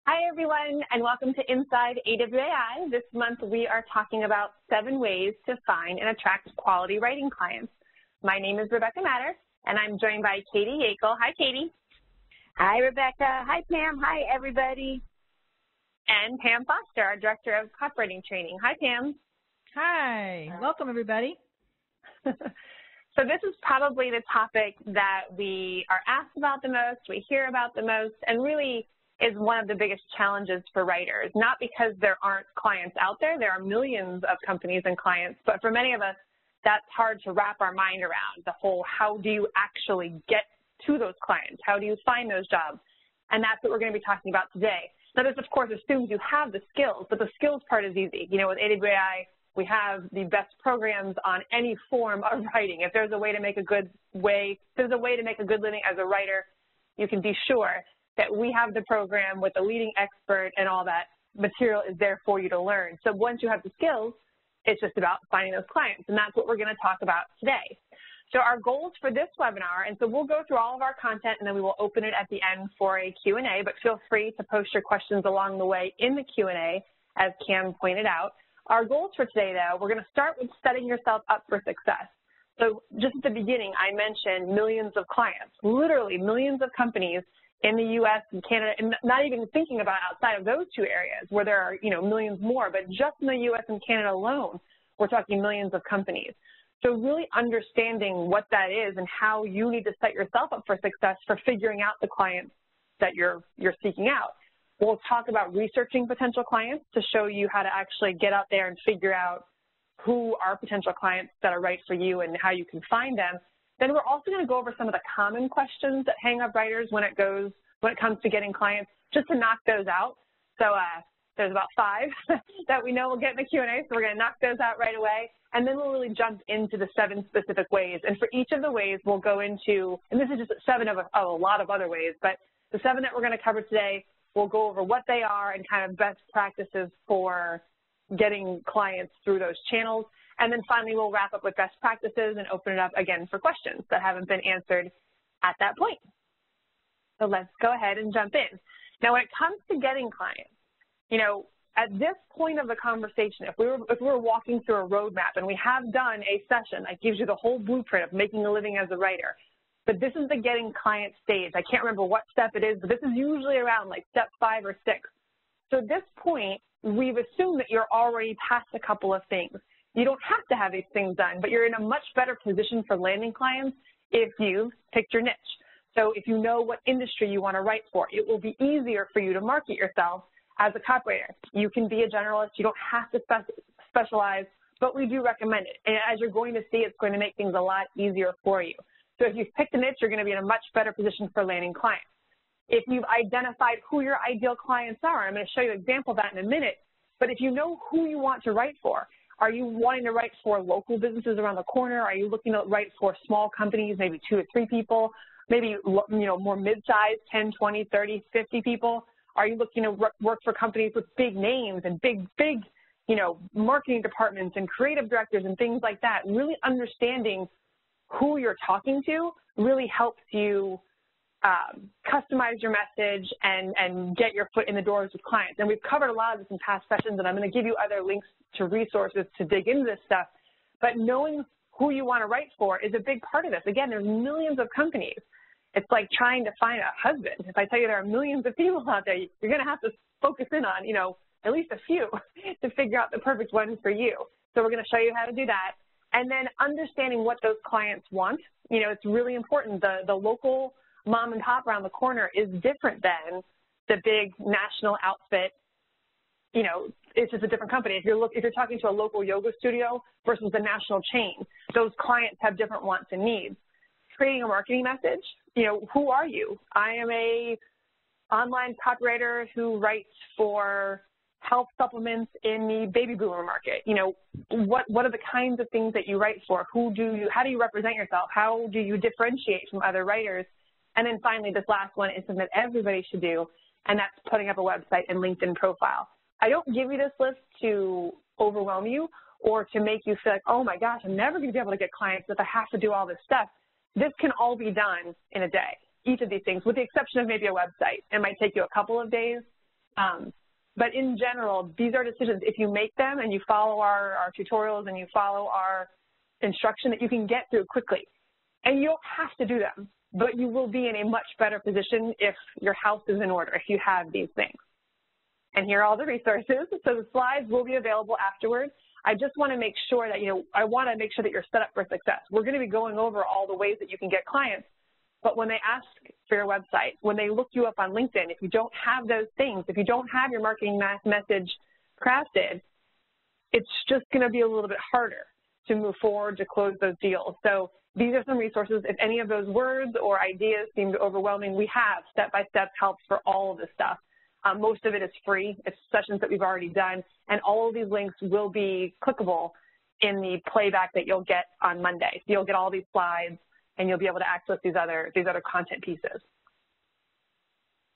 Hi, everyone, and welcome to Inside AWAI. This month, we are talking about 7 ways to find and attract quality writing clients. My name is Rebecca Matter, and I'm joined by Katie Yeakle. Hi, Katie. Hi, Rebecca. Hi, Pam. Hi, everybody. And Pam Foster, our Director of Copywriting Training. Hi, Pam. Hi. Welcome, everybody. So this is probably the topic that we are asked about the most, we hear about the most, and really is one of the biggest challenges for writers, not because there aren't clients out there. There are millions of companies and clients, but for many of us, that's hard to wrap our mind around, the whole how do you actually get to those clients? How do you find those jobs? And that's what we're going to be talking about today. Now, this, of course, assumes you have the skills, but the skills part is easy. You know, with AWAI, we have the best programs on any form of writing. If there's a way to make a good living as a writer, you can be sure that we have the program with the leading expert, and all that material is there for you to learn. So once you have the skills, it's just about finding those clients, and that's what we're going to talk about today. So our goals for this webinar, and so we'll go through all of our content, and then we will open it at the end for a Q&A, but feel free to post your questions along the way in the Q&A, as Cam pointed out. Our goals for today, though, we're going to start with setting yourself up for success. So just at the beginning, I mentioned millions of clients, literally millions of companies in the U.S. and Canada, and not even thinking about outside of those 2 areas where there are, millions more, but just in the U.S. and Canada alone, we're talking millions of companies. So really understanding what that is and how you need to set yourself up for success for figuring out the clients that you're seeking out. We'll talk about researching potential clients to show you how to actually get out there and figure out who are potential clients that are right for you and how you can find them. Then we're also going to go over some of the common questions that hang up writers when it comes to getting clients, just to knock those out. So there's about 5 that we know we'll get in the Q&A, so we're going to knock those out right away. And then we'll really jump into the 7 specific ways. And for each of the ways, we'll go into, and this is just 7 of a lot of other ways, but the 7 that we're going to cover today, we'll go over what they are and kind of best practices for getting clients through those channels. And then finally, we'll wrap up with best practices and open it up again for questions that haven't been answered at that point. So let's go ahead and jump in. Now, when it comes to getting clients, at this point of the conversation, if we were walking through a roadmap, and we have done a session that gives you the whole blueprint of making a living as a writer, but this is the getting client stage. I can't remember what step it is, but this is usually around like step 5 or 6. So at this point, we've assumed that you're already past a couple of things. You don't have to have these things done, but you're in a much better position for landing clients if you've picked your niche. So if you know what industry you want to write for, it will be easier for you to market yourself as a copywriter. You can be a generalist. You don't have to specialize, but we do recommend it. And as you're going to see, it's going to make things a lot easier for you. So if you've picked a niche, you're going to be in a much better position for landing clients. If you've identified who your ideal clients are, I'm going to show you an example of that in a minute, but if you know who you want to write for, are you wanting to write for local businesses around the corner? Are you looking to write for small companies, maybe 2 or 3 people, maybe more mid-sized, 10, 20, 30, 50 people? Are you looking to work for companies with big names and big marketing departments and creative directors and things like that? Really understanding who you're talking to really helps you customize your message and get your foot in the doors with clients. And we've covered a lot of this in past sessions, and I'm going to give you other links to resources to dig into this stuff. But knowing who you want to write for is a big part of this. Again, there's millions of companies. It's like trying to find a husband. If I tell you there are millions of people out there, you're going to have to focus in on, at least a few to figure out the perfect one for you. So we're going to show you how to do that. And then understanding what those clients want. It's really important. The local mom and pop around the corner is different than the big national outfit. It's just a different company. If you're talking to a local yoga studio versus the national chain, those clients have different wants and needs. Creating a marketing message, who are you? I am a online copywriter who writes for health supplements in the baby boomer market. What are the kinds of things that you write for? How do you represent yourself? How do you differentiate from other writers? And then finally, this last one is something that everybody should do, and that's putting up a website and LinkedIn profile. I don't give you this list to overwhelm you or to make you feel like, oh my gosh, I'm never going to be able to get clients if I have to do all this stuff. This can all be done in a day, each of these things, with the exception of maybe a website. It might take you a couple of days But in general, these are decisions, if you make them and you follow our tutorials and you follow our instruction, that you can get through quickly. And you don't have to do them, but you will be in a much better position if your house is in order, if you have these things. And here are all the resources. So the slides will be available afterwards. I just want to make sure that, I want to make sure that you're set up for success. We're going to be going over all the ways that you can get clients. But when they ask for your website, when they look you up on LinkedIn, if you don't have those things, if you don't have your marketing message crafted, it's just going to be a little bit harder to move forward to close those deals. So these are some resources. If any of those words or ideas seem overwhelming, we have step-by-step help for all of this stuff. Most of it is free. It's sessions that we've already done, and all of these links will be clickable in the playback that you'll get on Monday. So you'll get all these slides, and you'll be able to access these other content pieces.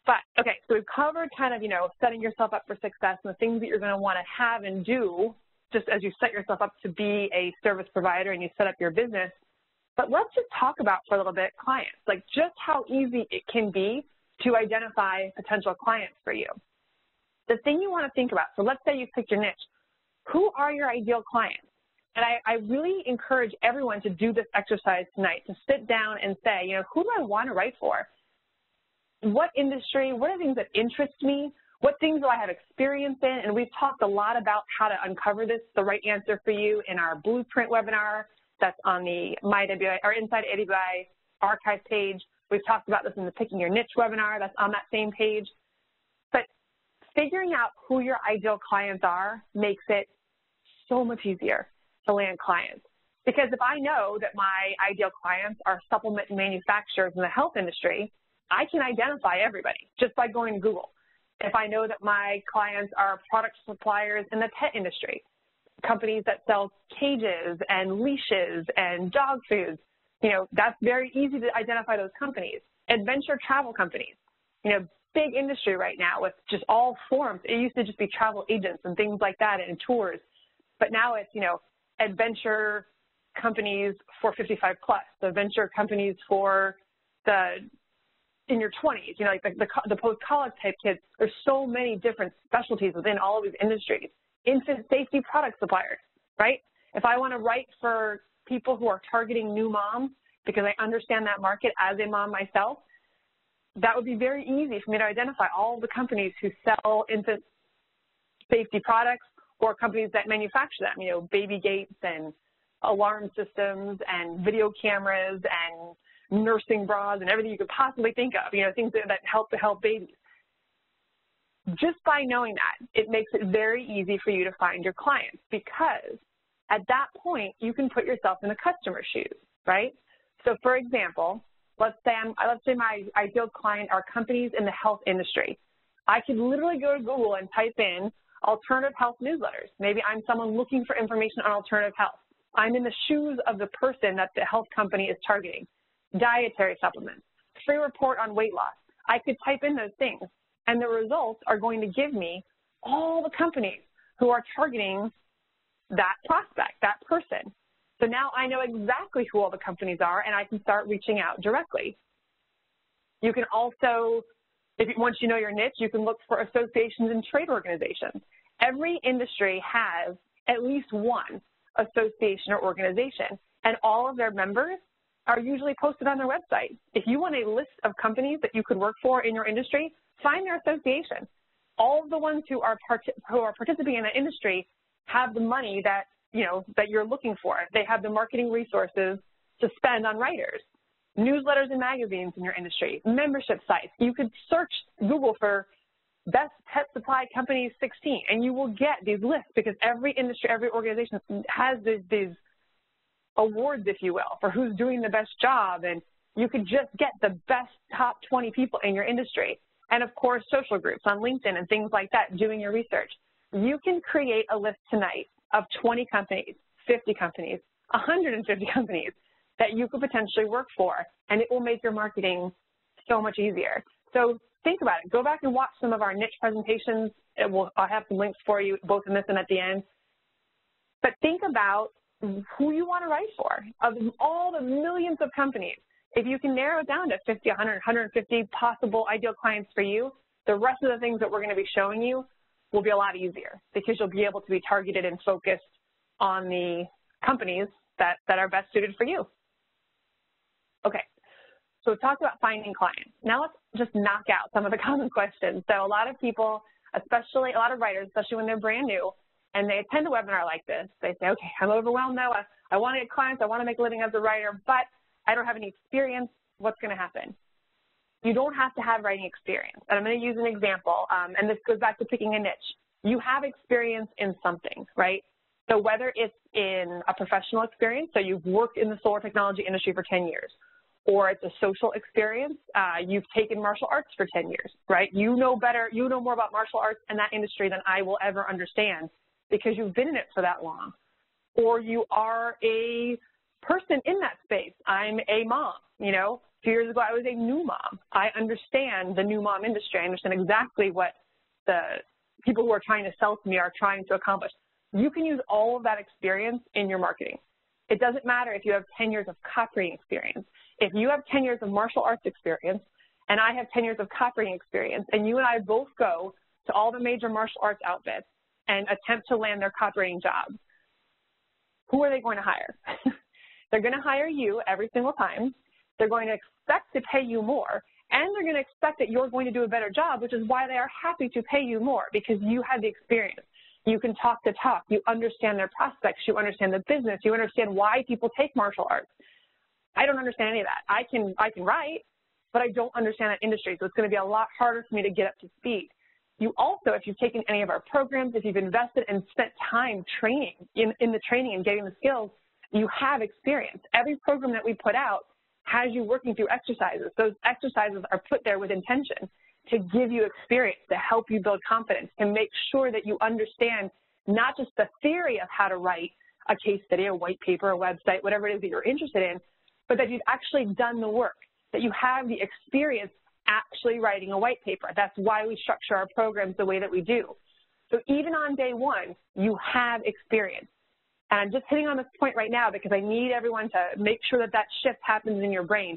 But, okay, so we've covered kind of, setting yourself up for success and the things that you're going to want to have and do just as you set yourself up to be a service provider and you set up your business. But let's just talk about for a little bit clients, like just how easy it can be to identify potential clients for you. The thing you want to think about, so let's say you picked your niche. Who are your ideal clients? And I really encourage everyone to do this exercise tonight, to sit down and say, who do I want to write for? What industry, what are things that interest me? What things do I have experience in? And we've talked a lot about how to uncover this, the right answer for you, in our Blueprint webinar that's on the AWAI, or Inside AWAI archive page. We've talked about this in the Picking Your Niche webinar that's on that same page. But figuring out who your ideal clients are makes it so much easier to land clients. Because if I know that my ideal clients are supplement manufacturers in the health industry, I can identify everybody just by going to Google. If I know that my clients are product suppliers in the pet industry, companies that sell cages and leashes and dog foods, that's very easy to identify those companies. Adventure travel companies, big industry right now with just all forms. It used to just be travel agents and things like that and tours. But now it's, adventure companies for 55 plus, the adventure companies for in your 20s, like the post-college type kids. There's so many different specialties within all of these industries. Infant safety product suppliers, right? If I want to write for people who are targeting new moms, because I understand that market as a mom myself, that would be very easy for me to identify all of the companies who sell infant safety products or companies that manufacture them, baby gates and alarm systems and video cameras and nursing bras and everything you could possibly think of, things that help babies. Just by knowing that, it makes it very easy for you to find your clients, because at that point, you can put yourself in the customer's shoes, right? So for example, let's say my ideal client are companies in the health industry. I could literally go to Google and type in alternative health newsletters. Maybe I'm someone looking for information on alternative health. I'm in the shoes of the person that the health company is targeting. Dietary supplements, free report on weight loss. I could type in those things, and the results are going to give me all the companies who are targeting that prospect, that person. So now I know exactly who all the companies are, and I can start reaching out directly. You can also, once you know your niche, you can look for associations and trade organizations. Every industry has at least one association or organization, and all of their members are usually posted on their website. If you want a list of companies that you could work for in your industry, find their association. All of the ones who are participating in the industry have the money that you're looking for. They have the marketing resources to spend on writers, newsletters and magazines in your industry, membership sites. You could search Google for best pet supply companies 16, and you will get these lists, because every industry, every organization has these awards, if you will, for who's doing the best job, and you could just get the best top 20 people in your industry. And of course, social groups on LinkedIn and things like that, doing your research. You can create a list tonight of 20 companies, 50 companies, 150 companies that you could potentially work for, and it will make your marketing so much easier. So think about it. Go back and watch some of our niche presentations. I'll have some links for you, both in this and at the end. But think about who you want to write for. Of all the millions of companies, if you can narrow it down to 50, 100, 150 possible ideal clients for you, the rest of the things that we're going to be showing you will be a lot easier because you'll be able to be targeted and focused on the companies that are best suited for you. Okay, so we've talked about finding clients. Now let's just knock out some of the common questions. So a lot of people, especially a lot of writers, especially when they're brand new, and they attend a webinar like this, they say, okay, I'm overwhelmed now. I want to get clients. I want to make a living as a writer, but I don't have any experience. What's going to happen? You don't have to have writing experience. And I'm going to use an example, and this goes back to picking a niche. You have experience in something, right? So whether it's in a professional experience, so you've worked in the solar technology industry for 10 years, or it's a social experience, you've taken martial arts for 10 years, right? You know better, you know more about martial arts and that industry than I will ever understand because you've been in it for that long. Or you are a person in that space. I'm a mom, you know. A few years ago, I was a new mom. I understand the new mom industry. I understand exactly what the people who are trying to sell to me are trying to accomplish. You can use all of that experience in your marketing. It doesn't matter if you have 10 years of copywriting experience. If you have 10 years of martial arts experience and I have 10 years of copywriting experience and you and I both go to all the major martial arts outfits and attempt to land their copywriting jobs, who are they going to hire? They're going to hire you every single time. They're going to expect to pay you more, and they're going to expect that you're going to do a better job, which is why they are happy to pay you more, because you have the experience. You can talk the talk. You understand their prospects. You understand the business. You understand why people take martial arts. I don't understand any of that. I can write, but I don't understand that industry, so it's going to be a lot harder for me to get up to speed. You also, if you've taken any of our programs, if you've invested and spent time training in the training and getting the skills, you have experience. Every program that we put out has you working through exercises. Those exercises are put there with intention to give you experience, to help you build confidence, to make sure that you understand not just the theory of how to write a case study, a white paper, a website, whatever it is that you're interested in, but that you've actually done the work, that you have the experience actually writing a white paper. That's why we structure our programs the way that we do. So even on day one, you have experience. And I'm just hitting on this point right now because I need everyone to make sure that that shift happens in your brain.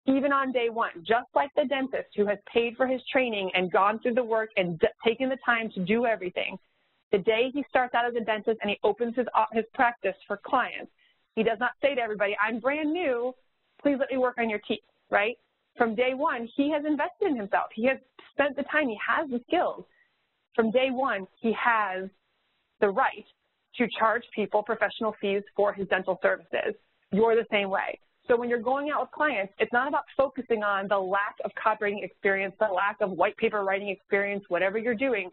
Even on day one, just like the dentist who has paid for his training and gone through the work and taken the time to do everything, the day he starts out as a dentist and he opens his practice for clients, he does not say to everybody, I'm brand new, please let me work on your teeth, right? From day one, he has invested in himself. He has spent the time. He has the skills. From day one, he has the right to charge people professional fees for his dental services. You're the same way. So when you're going out with clients, it's not about focusing on the lack of copywriting experience, the lack of white paper writing experience, whatever you're doing.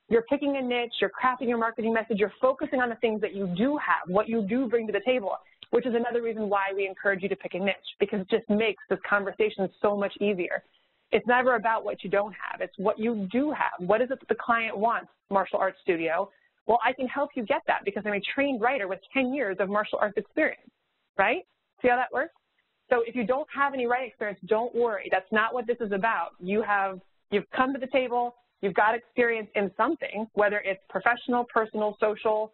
You're picking a niche, you're crafting your marketing message, you're focusing on the things that you do have, what you do bring to the table, which is another reason why we encourage you to pick a niche, because it just makes this conversation so much easier. It's never about what you don't have, it's what you do have. What is it that the client wants, martial arts studio? Well, I can help you get that because I'm a trained writer with 10 years of martial arts experience, right? See how that works? So if you don't have any writing experience, don't worry. That's not what this is about. You've come to the table, you've got experience in something, whether it's professional, personal, social,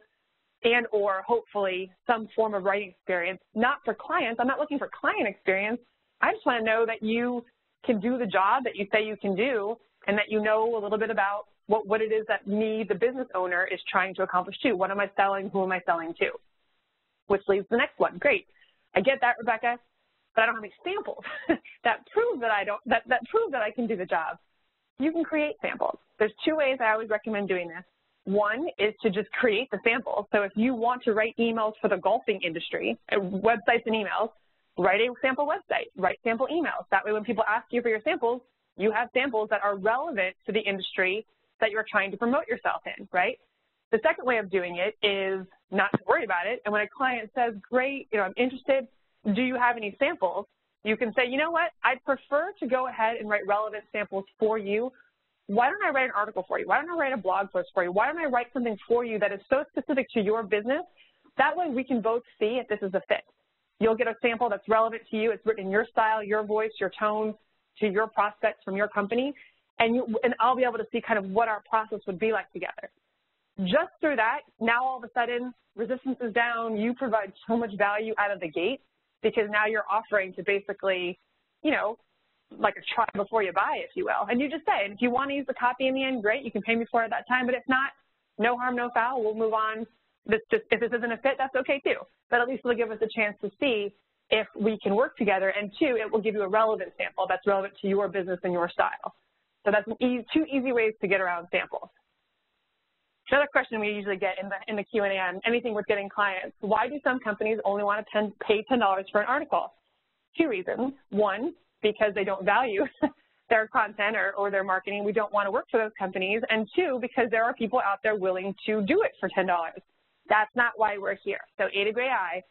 and or hopefully some form of writing experience. Not for clients. I'm not looking for client experience. I just want to know that you can do the job that you say you can do and that you know a little bit about what it is that me, the business owner, is trying to accomplish too. What am I selling? Who am I selling to? Which leads to the next one. Great. I get that, Rebecca, but I don't have any samples that prove that that prove that I can do the job. You can create samples. There's two ways I always recommend doing this. One is to just create the samples. So if you want to write emails for the golfing industry, websites and emails, write a sample website, write sample emails. That way when people ask you for your samples, you have samples that are relevant to the industry that you're trying to promote yourself in, right? The second way of doing it is not to worry about it. And when a client says, great, I'm interested, do you have any samples? You can say, you know what, I'd prefer to go ahead and write relevant samples for you. Why don't I write an article for you? Why don't I write a blog post for you? Why don't I write something for you that is so specific to your business? That way we can both see if this is a fit. You'll get a sample that's relevant to you. It's written in your style, your voice, your tone, to your prospects from your company. And I'll be able to see kind of what our process would be like together. Just through that, now all of a sudden, resistance is down. You provide so much value out of the gate because now you're offering to basically, like a try before you buy, if you will. And you just say, and if you want to use the copy in the end, great, you can pay me for it at that time. But if not, no harm, no foul. We'll move on. If this isn't a fit, that's okay too. But at least it'll give us a chance to see if we can work together. And two, it will give you a relevant sample that's relevant to your business and your style. So that's two easy ways to get around samples. Another question we usually get in the Q&A on anything with getting clients: why do some companies only want to pay $10 for an article? Two reasons. One, because they don't value their content or their marketing. We don't want to work for those companies. And two, because there are people out there willing to do it for $10. That's not why we're here. So AWAI,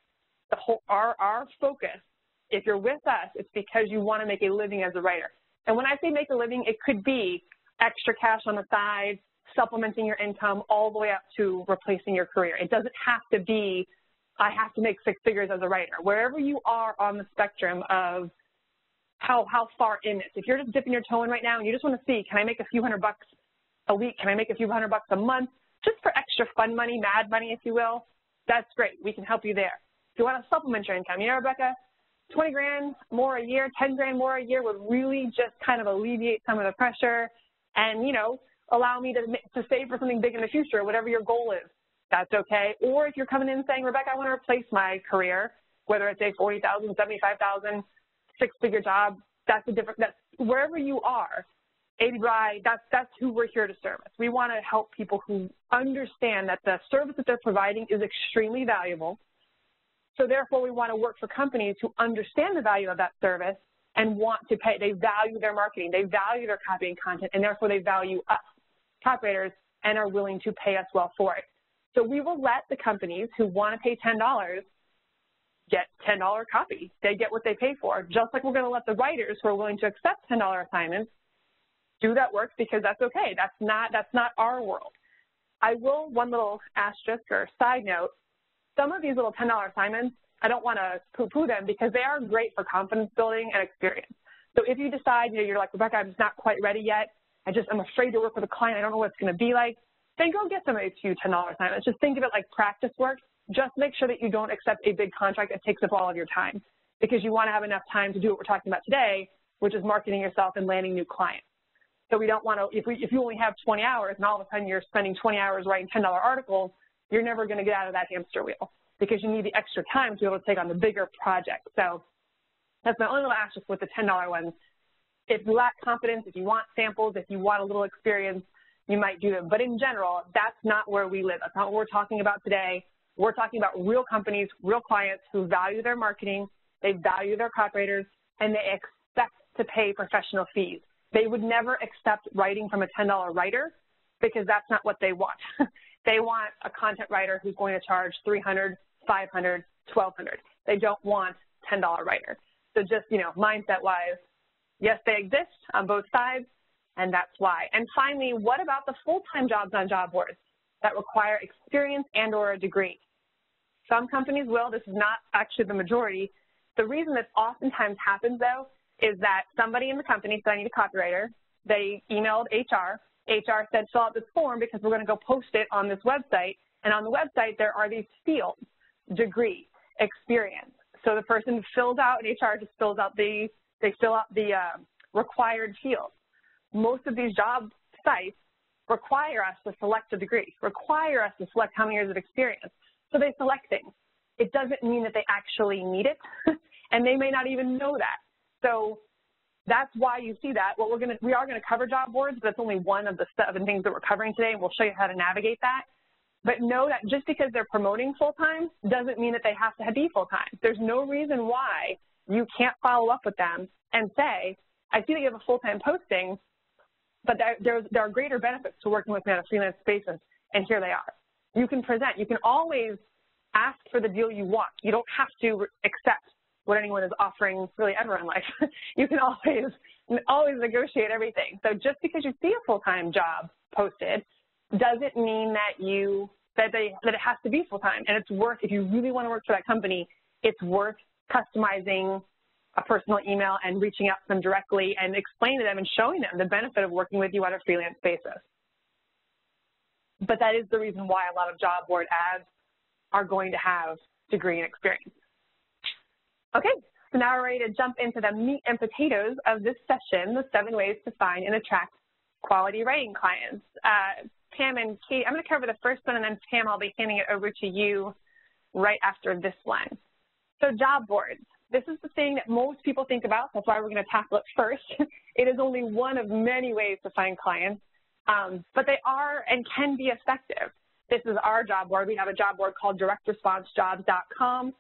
our focus, if you're with us, it's because you want to make a living as a writer. And when I say make a living, it could be extra cash on the side, supplementing your income all the way up to replacing your career. It doesn't have to be, I have to make 6 figures as a writer. Wherever you are on the spectrum of how far in it. If you're just dipping your toe in right now and you just want to see, can I make a few $100 a week? Can I make a few $100 a month? Just for extra fun money, mad money, if you will, that's great. We can help you there. If you want to supplement your income, you know, Rebecca, 20 grand more a year, 10 grand more a year would really just kind of alleviate some of the pressure and, you know, allow me to save for something big in the future, whatever your goal is. That's okay. Or if you're coming in saying, Rebecca, I want to replace my career, whether it's a $40,000, $75,000, 6-figure job, that's wherever you are. AWAI, that's who we're here to service. We want to help people who understand that the service that they're providing is extremely valuable. So therefore, we want to work for companies who understand the value of that service and want to pay. They value their marketing, they value their copy and content, and therefore they value us, copywriters, and are willing to pay us well for it. So we will let the companies who want to pay $10 get $10 copy. They get what they pay for, just like we're going to let the writers who are willing to accept $10 assignments do that work, because that's okay. That's not our world. I will, one little asterisk or side note, some of these little $10 assignments, I don't want to poo-poo them because they are great for confidence building and experience. So if you decide, you know, you're like, Rebecca, I'm just not quite ready yet, I'm afraid to work with a client, I don't know what it's going to be like, then go get some of these few $10 assignments. Just think of it like practice work. Just make sure that you don't accept a big contract that takes up all of your time, because you want to have enough time to do what we're talking about today, which is marketing yourself and landing new clients. So we don't want to, if you only have 20 hours and all of a sudden you're spending 20 hours writing $10 articles, you're never going to get out of that hamster wheel, because you need the extra time to be able to take on the bigger project. So that's my only little asterisk with the $10 ones. If you lack confidence, if you want samples, if you want a little experience, you might do them. But in general, that's not where we live. That's not what we're talking about today. We're talking about real companies, real clients who value their marketing, they value their copywriters, and they expect to pay professional fees. They would never accept writing from a $10 writer, because that's not what they want. They want a content writer who's going to charge $300, $500, $1,200. They don't want $10 writer. So just, you know, mindset-wise, yes, they exist on both sides, and that's why. And finally, what about the full-time jobs on job boards that require experience and or a degree? Some companies will. This is not actually the majority. The reason this oftentimes happens, though, is that somebody in the company said, I need a copywriter. They emailed HR. HR said, fill out this form because we're going to go post it on this website. And on the website, there are these fields: degree, experience. So the person fills out, and HR just fills out they fill out the required fields. Most of these job sites require us to select a degree, require us to select how many years of experience. So they select things. It doesn't mean that they actually need it, and they may not even know that. So that's why you see that. What we are going to cover job boards, but that's only one of the 7 things that we're covering today, and we'll show you how to navigate that. But know that just because they're promoting full-time doesn't mean that they have to be full-time. There's no reason why you can't follow up with them and say, I see that you have a full-time posting, but there are greater benefits to working with me on a freelance basis, and here they are. You can present. You can always ask for the deal you want. You don't have to accept what anyone is offering really ever in life. You can always negotiate everything. So just because you see a full-time job posted doesn't mean that it has to be full-time. And it's worth, if you really want to work for that company, it's worth customizing a personal email and reaching out to them directly and explaining to them and showing them the benefit of working with you on a freelance basis. But that is the reason why a lot of job board ads are going to have degree and experience. Okay, So now we're ready to jump into the meat and potatoes of this session, the 7 ways to find and attract quality writing clients. Pam and Kate, I'm going to cover the first one, and then Pam, I'll be handing it over to you right after this one. So job boards. This is the thing that most people think about. That's why we're going to tackle it first. It is only one of many ways to find clients, but they are and can be effective. This is our job board. We have a job board called directresponsejobs.com.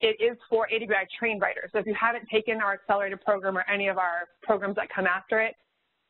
It is for AWAI trained writers. So if you haven't taken our accelerated program or any of our programs that come after it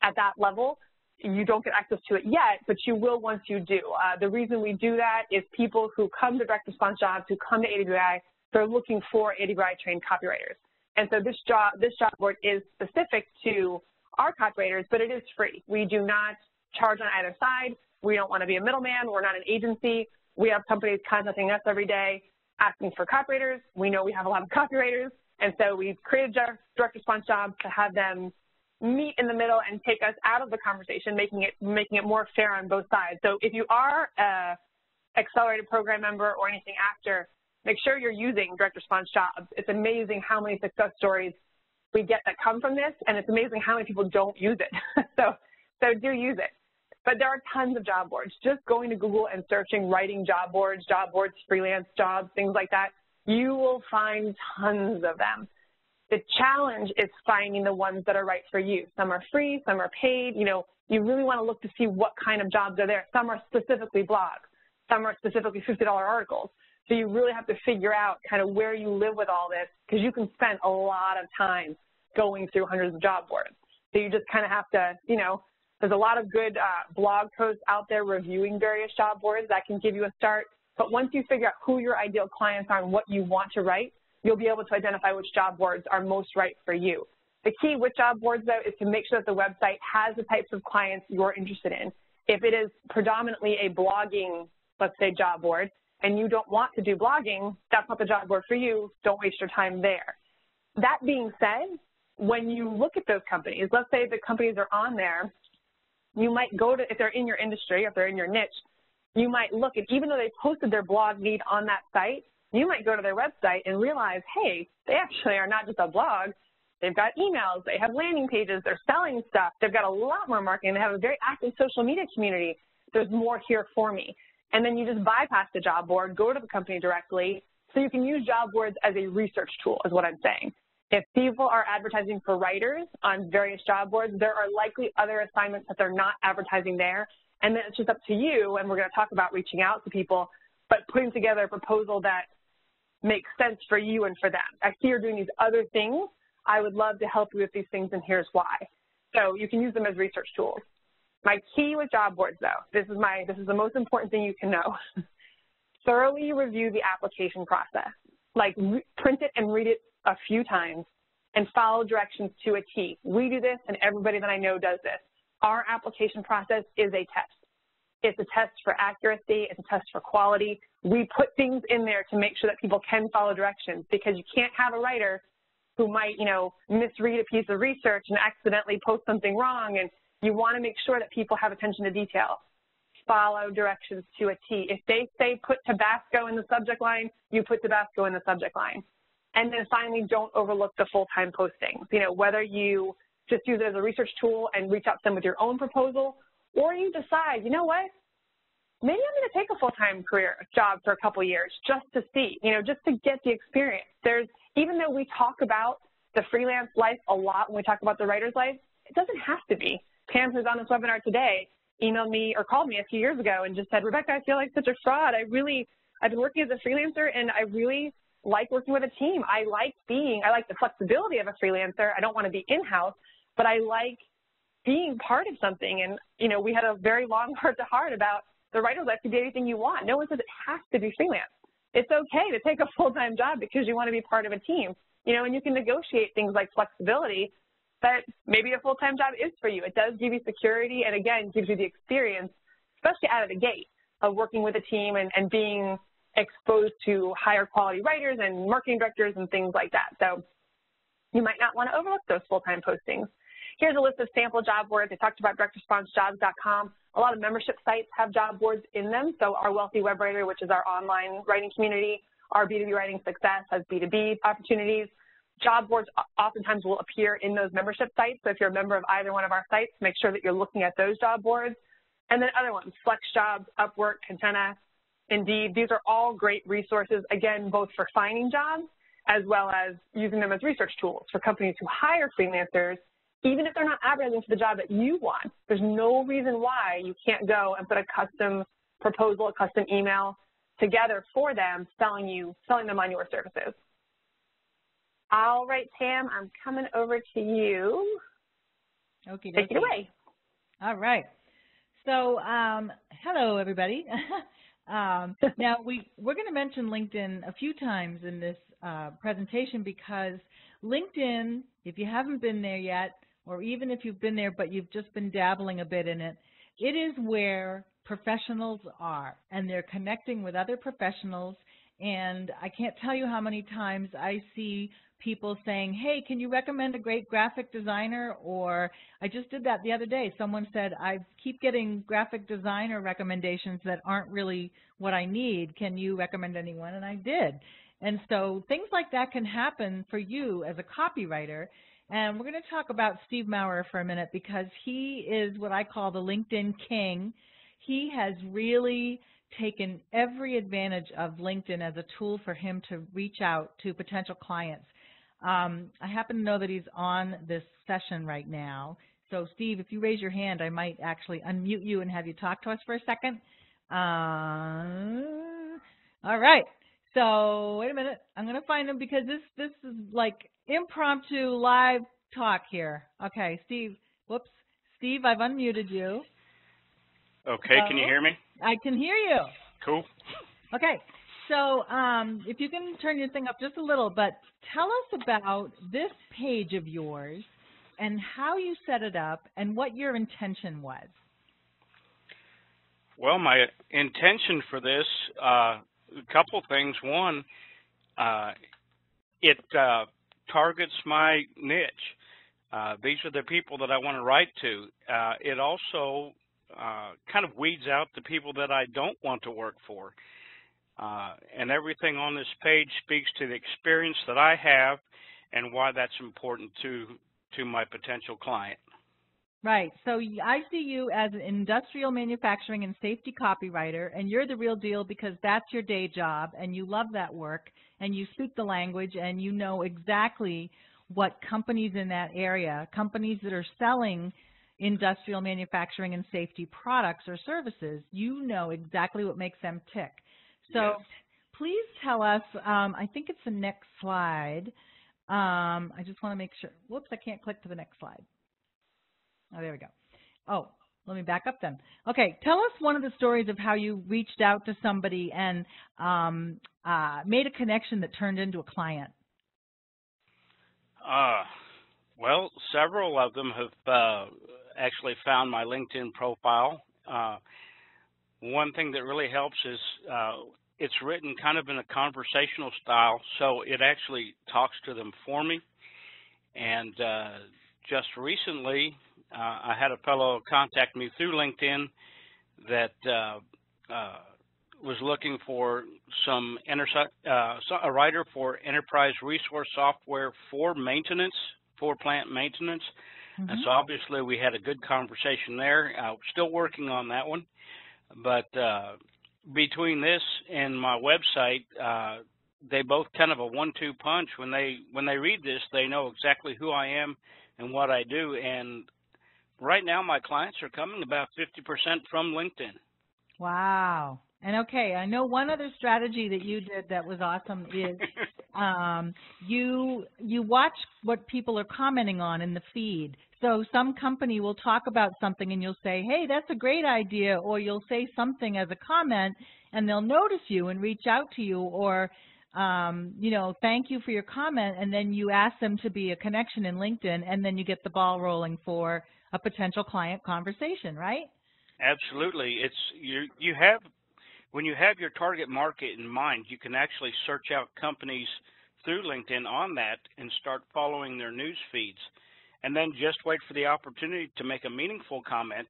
at that level, you don't get access to it yet, but you will once you do. The reason we do that is people who come to direct response jobs, who come to AWAI, they're looking for AWAI trained copywriters. And so this job board is specific to our copywriters, but it is free. We do not charge on either side. We don't want to be a middleman. We're not an agency. We have companies contacting us every day asking for copywriters. We know we have a lot of copywriters, and so we've created direct response jobs to have them meet in the middle and take us out of the conversation, making it more fair on both sides. So if you are a accelerated program member or anything after, make sure you're using direct response jobs. It's amazing how many success stories we get that come from this, and it's amazing how many people don't use it. so do use it. But there are tons of job boards. Just going to Google and searching writing job boards, freelance jobs, things like that, you will find tons of them. The challenge is finding the ones that are right for you. Some are free, some are paid. You know, you really want to look to see what kind of jobs are there. Some are specifically blogs. Some are specifically $50 articles. So you really have to figure out kind of where you live with all this, because you can spend a lot of time going through hundreds of job boards. So you just kind of have to, you know, there's a lot of good blog posts out there reviewing various job boards that can give you a start. But once you figure out who your ideal clients are and what you want to write, you'll be able to identify which job boards are most right for you. The key with job boards, though, is to make sure that the website has the types of clients you're interested in. If it is predominantly a blogging, let's say, job board, and you don't want to do blogging, that's not the job board for you. Don't waste your time there. That being said, when you look at those companies, let's say the companies are on there, you might go to, if they're in your industry, if they're in your niche, you might look, and even though they posted their blog lead on that site, you might go to their website and realize, hey, they actually are not just a blog. They've got emails, they have landing pages, they're selling stuff, they've got a lot more marketing, they have a very active social media community. There's more here for me. And then you just bypass the job board, go to the company directly, so you can use job boards as a research tool is what I'm saying. If people are advertising for writers on various job boards, there are likely other assignments that they're not advertising there, and then it's just up to you, and we're going to talk about reaching out to people, but putting together a proposal that makes sense for you and for them. I see you're doing these other things. I would love to help you with these things, and here's why. So you can use them as research tools. My key with job boards, though, this is the most important thing you can know. Thoroughly review the application process. Like, print it and read it a few times and follow directions to a T. We do this, and everybody that I know does this. Our application process is a test. It's a test for accuracy. It's a test for quality. We put things in there to make sure that people can follow directions, because you can't have a writer who might, you know, misread a piece of research and accidentally post something wrong, and you want to make sure that people have attention to detail. Follow directions to a T. If they say put Tabasco in the subject line, you put Tabasco in the subject line. And then finally, don't overlook the full-time postings. You know, whether you just use it as a research tool and reach out to them with your own proposal, or you decide, you know what, maybe I'm going to take a full-time career job for a couple years just to see, you know, just to get the experience. Even though we talk about the freelance life a lot when we talk about the writer's life, it doesn't have to be. Pam, who's on this webinar today, emailed me or called me a few years ago and just said, Rebecca, I feel like such a fraud. I've been working as a freelancer, and I really like working with a team. I like the flexibility of a freelancer. I don't want to be in-house, but I like being part of something. And, you know, we had a very long heart-to-heart about the writer's life to be anything you want. No one says it has to be freelance. It's okay to take a full-time job because you want to be part of a team, you know, and you can negotiate things like flexibility, but maybe a full-time job is for you. It does give you security, and again, gives you the experience, especially out of the gate, of working with a team and being exposed to higher quality writers and marketing directors and things like that. So you might not want to overlook those full-time postings. Here's a list of sample job boards. I talked about directresponsejobs.com. A lot of membership sites have job boards in them. So our Wealthy Web Writer, which is our online writing community, our B2B Writing Success has B2B opportunities. job boards oftentimes will appear in those membership sites. So if you're a member of either one of our sites, make sure that you're looking at those job boards. And then other ones, FlexJobs, Upwork, Contenta, Indeed. These are all great resources, again, both for finding jobs as well as using them as research tools for companies who hire freelancers, even if they're not advertising for the job that you want. There's no reason why you can't go and put a custom proposal, a custom email together for them, selling them on your services. All right, Tam, I'm coming over to you. Okay. Take it away. All right. So, hello, everybody. Now, we're going to mention LinkedIn a few times in this presentation because LinkedIn, if you haven't been there yet, or even if you've been there but you've just been dabbling a bit in it, it is where professionals are, and they're connecting with other professionals. And I can't tell you how many times I see people saying, hey, can you recommend a great graphic designer? Or I just did that the other day. Someone said, I keep getting graphic designer recommendations that aren't really what I need. Can you recommend anyone? And I did. And so things like that can happen for you as a copywriter. And we're going to talk about Steve Maurer for a minute because he is what I call the LinkedIn king. He has really taken every advantage of LinkedIn as a tool for him to reach out to potential clients. I happen to know that he's on this session right now. So, Steve, if you raise your hand, I might actually unmute you and have you talk to us for a second. All right. So, wait a minute. I'm going to find him because this is like impromptu live talk here. Okay, Steve. Whoops. Steve, I've unmuted you. Okay, can you hear me? I can hear you. Cool. Okay, so if you can turn your thing up just a little, but tell us about this page of yours and how you set it up and what your intention was. Well, my intention for this, a couple things. One, it targets my niche. These are the people that I want to write to. It also kind of weeds out the people that I don't want to work for. And everything on this page speaks to the experience that I have and why that's important to my potential client. Right. So I see you as an industrial manufacturing and safety copywriter, and you're the real deal because that's your day job, and you love that work, and you speak the language, and you know exactly what companies in that area, companies that are selling industrial manufacturing and safety products or services, you know exactly what makes them tick. So yes. Please tell us, I think it's the next slide. I just want to make sure. Whoops, I can't click to the next slide. Oh, there we go. Oh, let me back up then. Okay, tell us one of the stories of how you reached out to somebody and made a connection that turned into a client. Well, several of them have actually found my LinkedIn profile. One thing that really helps is it's written kind of in a conversational style, so it actually talks to them for me. And just recently, I had a fellow contact me through LinkedIn that was looking for a writer for enterprise resource software for maintenance, for plant maintenance. Mm-hmm. And so obviously we had a good conversation there. Still working on that one. But between this and my website, they both kind of a 1-2 punch. When they read this, they know exactly who I am and what I do. And right now my clients are coming about 50% from LinkedIn. Wow. And okay, I know one other strategy that you did that was awesome is you watch what people are commenting on in the feed. So some company will talk about something and you'll say, hey, that's a great idea, or you'll say something as a comment and they'll notice you and reach out to you, or you know, thank you for your comment, and then you ask them to be a connection in LinkedIn, and then you get the ball rolling for a potential client conversation, right? Absolutely. When you have your target market in mind, you can actually search out companies through LinkedIn on that and start following their news feeds. And then just wait for the opportunity to make a meaningful comment.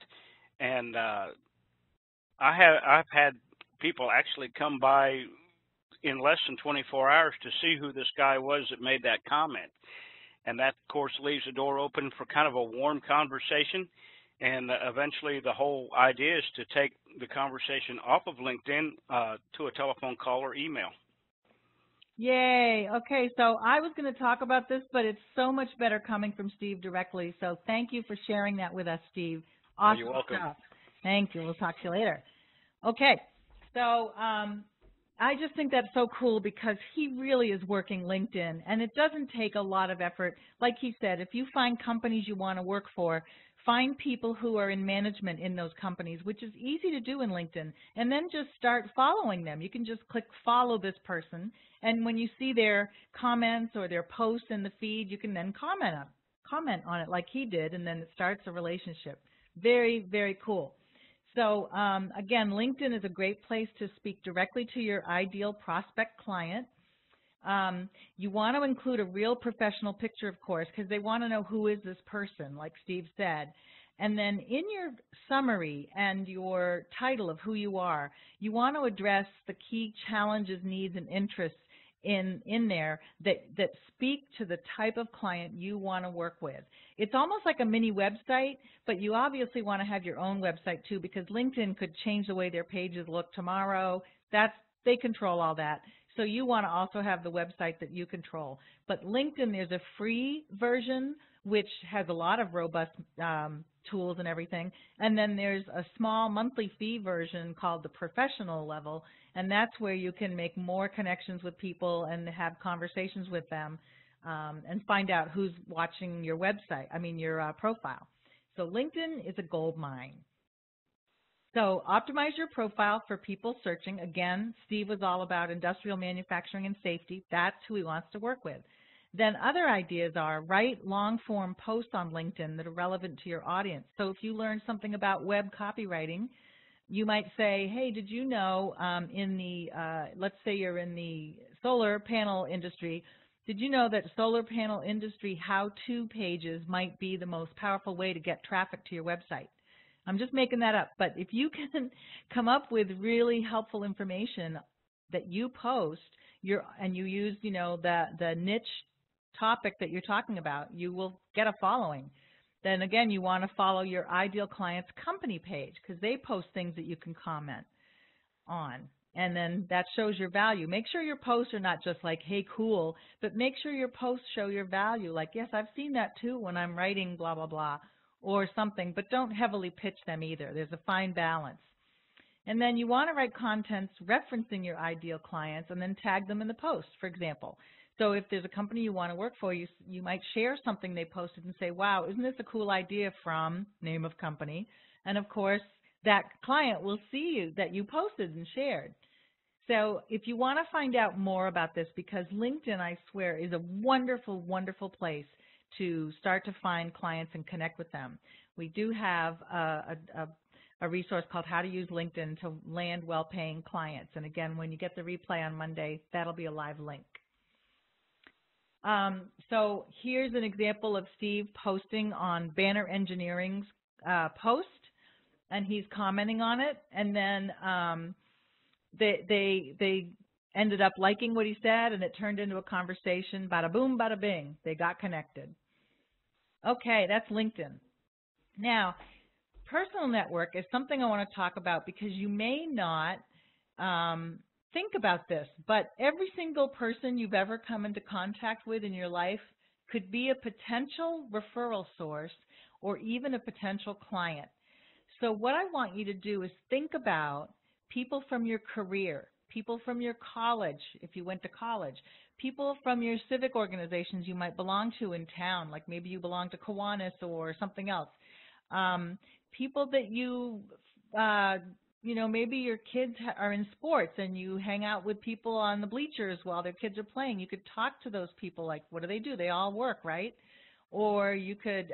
And I've had people actually come by in less than 24 hours to see who this guy was that made that comment. And that, of course, leaves the door open for kind of a warm conversation. And eventually the whole idea is to take the conversation off of LinkedIn to a telephone call or email. Yay. Okay, so I was going to talk about this, but it's so much better coming from Steve directly. So thank you for sharing that with us, Steve. Awesome. You're welcome. Stuff. Thank you. We'll talk to you later. Okay, so I just think that's so cool because he really is working LinkedIn, and it doesn't take a lot of effort. Like he said, if you find companies you want to work for, find people who are in management in those companies, which is easy to do in LinkedIn, and then just start following them. You can just click follow this person, and when you see their comments or their posts in the feed, you can then comment on it like he did, and then it starts a relationship. Very, very cool. So again, LinkedIn is a great place to speak directly to your ideal prospect client. You want to include a real professional picture, of course, because they want to know who is this person, like Steve said. And then in your summary and your title of who you are, you want to address the key challenges, needs, and interests in there that speak to the type of client you want to work with. It's almost like a mini website, but you obviously want to have your own website too, because LinkedIn could change the way their pages look tomorrow. They control all that. So you want to also have the website that you control. But LinkedIn, there's a free version which has a lot of robust tools and everything. And then there's a small monthly fee version called the professional level, and that's where you can make more connections with people and have conversations with them and find out who's watching your website, your profile. So LinkedIn is a gold mine. So optimize your profile for people searching. Again, Steve was all about industrial manufacturing and safety. That's who he wants to work with. Then other ideas are write long-form posts on LinkedIn that are relevant to your audience. So if you learn something about web copywriting, you might say, hey, did you know let's say you're in the solar panel industry, did you know that solar panel industry how-to pages might be the most powerful way to get traffic to your website? I'm just making that up, but if you can come up with really helpful information that you post, and you use, the niche topic that you're talking about, you will get a following. Then again, you want to follow your ideal client's company page because they post things that you can comment on. And then that shows your value. Make sure your posts are not just like, hey, cool, but make sure your posts show your value. Like, yes, I've seen that too when I'm writing blah, blah, blah, or something, but don't heavily pitch them either. There's a fine balance. And then you want to write contents referencing your ideal clients and then tag them in the post, for example. So if there's a company you want to work for, you might share something they posted and say, wow, isn't this a cool idea from name of company? And of course, that client will see that you posted and shared. So if you want to find out more about this, because LinkedIn, I swear, is a wonderful, wonderful place to start to find clients and connect with them. We do have a resource called How to Use LinkedIn to Land Well-Paying Clients. And again, when you get the replay on Monday, that'll be a live link. So here's an example of Steve posting on Banner Engineering's post, and he's commenting on it. And then they ended up liking what he said, and it turned into a conversation. Bada boom, bada bing. They got connected. Okay, that's LinkedIn. Now, personal network is something I want to talk about because you may not think about this, but every single person you've ever come into contact with in your life could be a potential referral source or even a potential client. So what I want you to do is think about people from your career, people from your college, if you went to college, people from your civic organizations you might belong to in town, like maybe you belong to Kiwanis or something else. People that maybe your kids are in sports and you hang out with people on the bleachers while their kids are playing. You could talk to those people like, what do? They all work, right? Or you could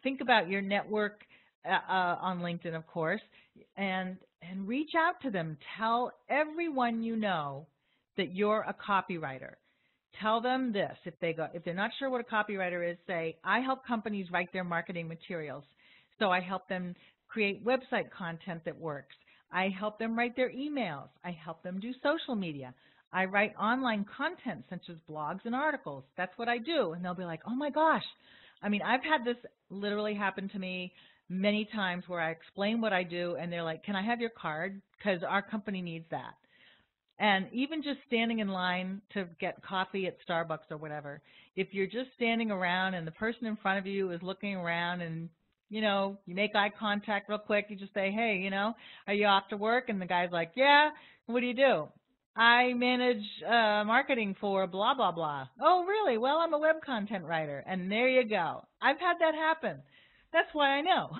think about your network on LinkedIn, of course, and reach out to them. Tell everyone you know that you're a copywriter. Tell them this. If they're not sure what a copywriter is, say, I help companies write their marketing materials. So I help them create website content that works. I help them write their emails. I help them do social media. I write online content such as blogs and articles. That's what I do. And they'll be like, oh my gosh. I mean, I've had this literally happen to me many times where I explain what I do and they're like, can I have your card? Because our company needs that. And even just standing in line to get coffee at Starbucks or whatever, if you're just standing around and the person in front of you is looking around and, you know, you make eye contact real quick, you just say, hey, you know, are you off to work? And the guy's like, yeah, what do you do? I manage marketing for blah, blah, blah. Oh, really? Well, I'm a web content writer. And there you go. I've had that happen. That's why I know.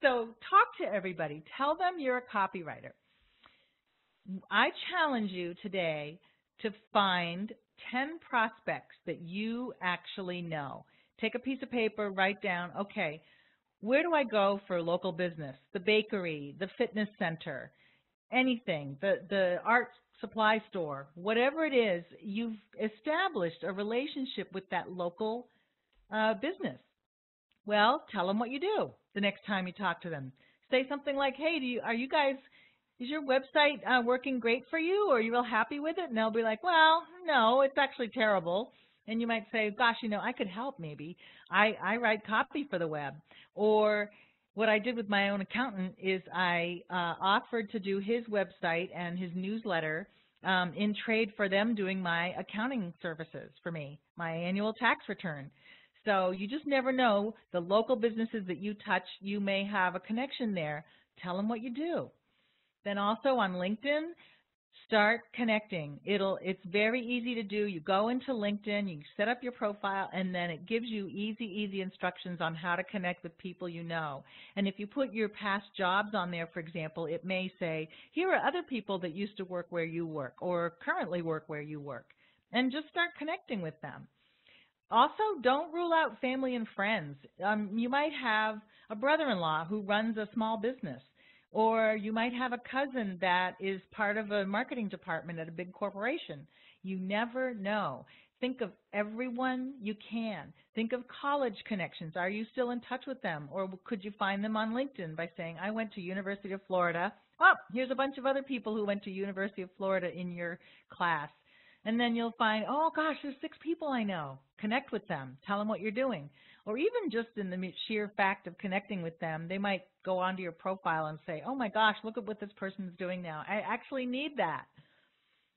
So talk to everybody. Tell them you're a copywriter. I challenge you today to find 10 prospects that you actually know. Take a piece of paper, write down, okay, where do I go for local business? The bakery, the fitness center, anything, the art supply store, whatever it is, you've established a relationship with that local business. Well, tell them what you do the next time you talk to them. Say something like, hey, is your website working great for you, or are you real happy with it? And they'll be like, well, no, it's actually terrible. And you might say, gosh, you know, I could help maybe. I write copy for the web. Or what I did with my own accountant is I offered to do his website and his newsletter in trade for them doing my accounting services for me, my annual tax return. So you just never know. The local businesses that you touch, you may have a connection there. Tell them what you do. Then also on LinkedIn, start connecting. It's very easy to do. You go into LinkedIn, you set up your profile, and then it gives you easy instructions on how to connect with people you know. And if you put your past jobs on there, for example, it may say, here are other people that used to work where you work or currently work where you work. And just start connecting with them. Also, don't rule out family and friends. You might have a brother-in-law who runs a small business. Or you might have a cousin that is part of a marketing department at a big corporation. You never know. Think of everyone you can. Think of college connections. Are you still in touch with them? Or could you find them on LinkedIn by saying, I went to University of Florida. Oh, here's a bunch of other people who went to University of Florida in your class. And then you'll find, oh, gosh, there's 6 people I know. Connect with them. Tell them what you're doing. Or even just in the sheer fact of connecting with them, they might go onto your profile and say, oh, my gosh, look at what this person's doing now. I actually need that.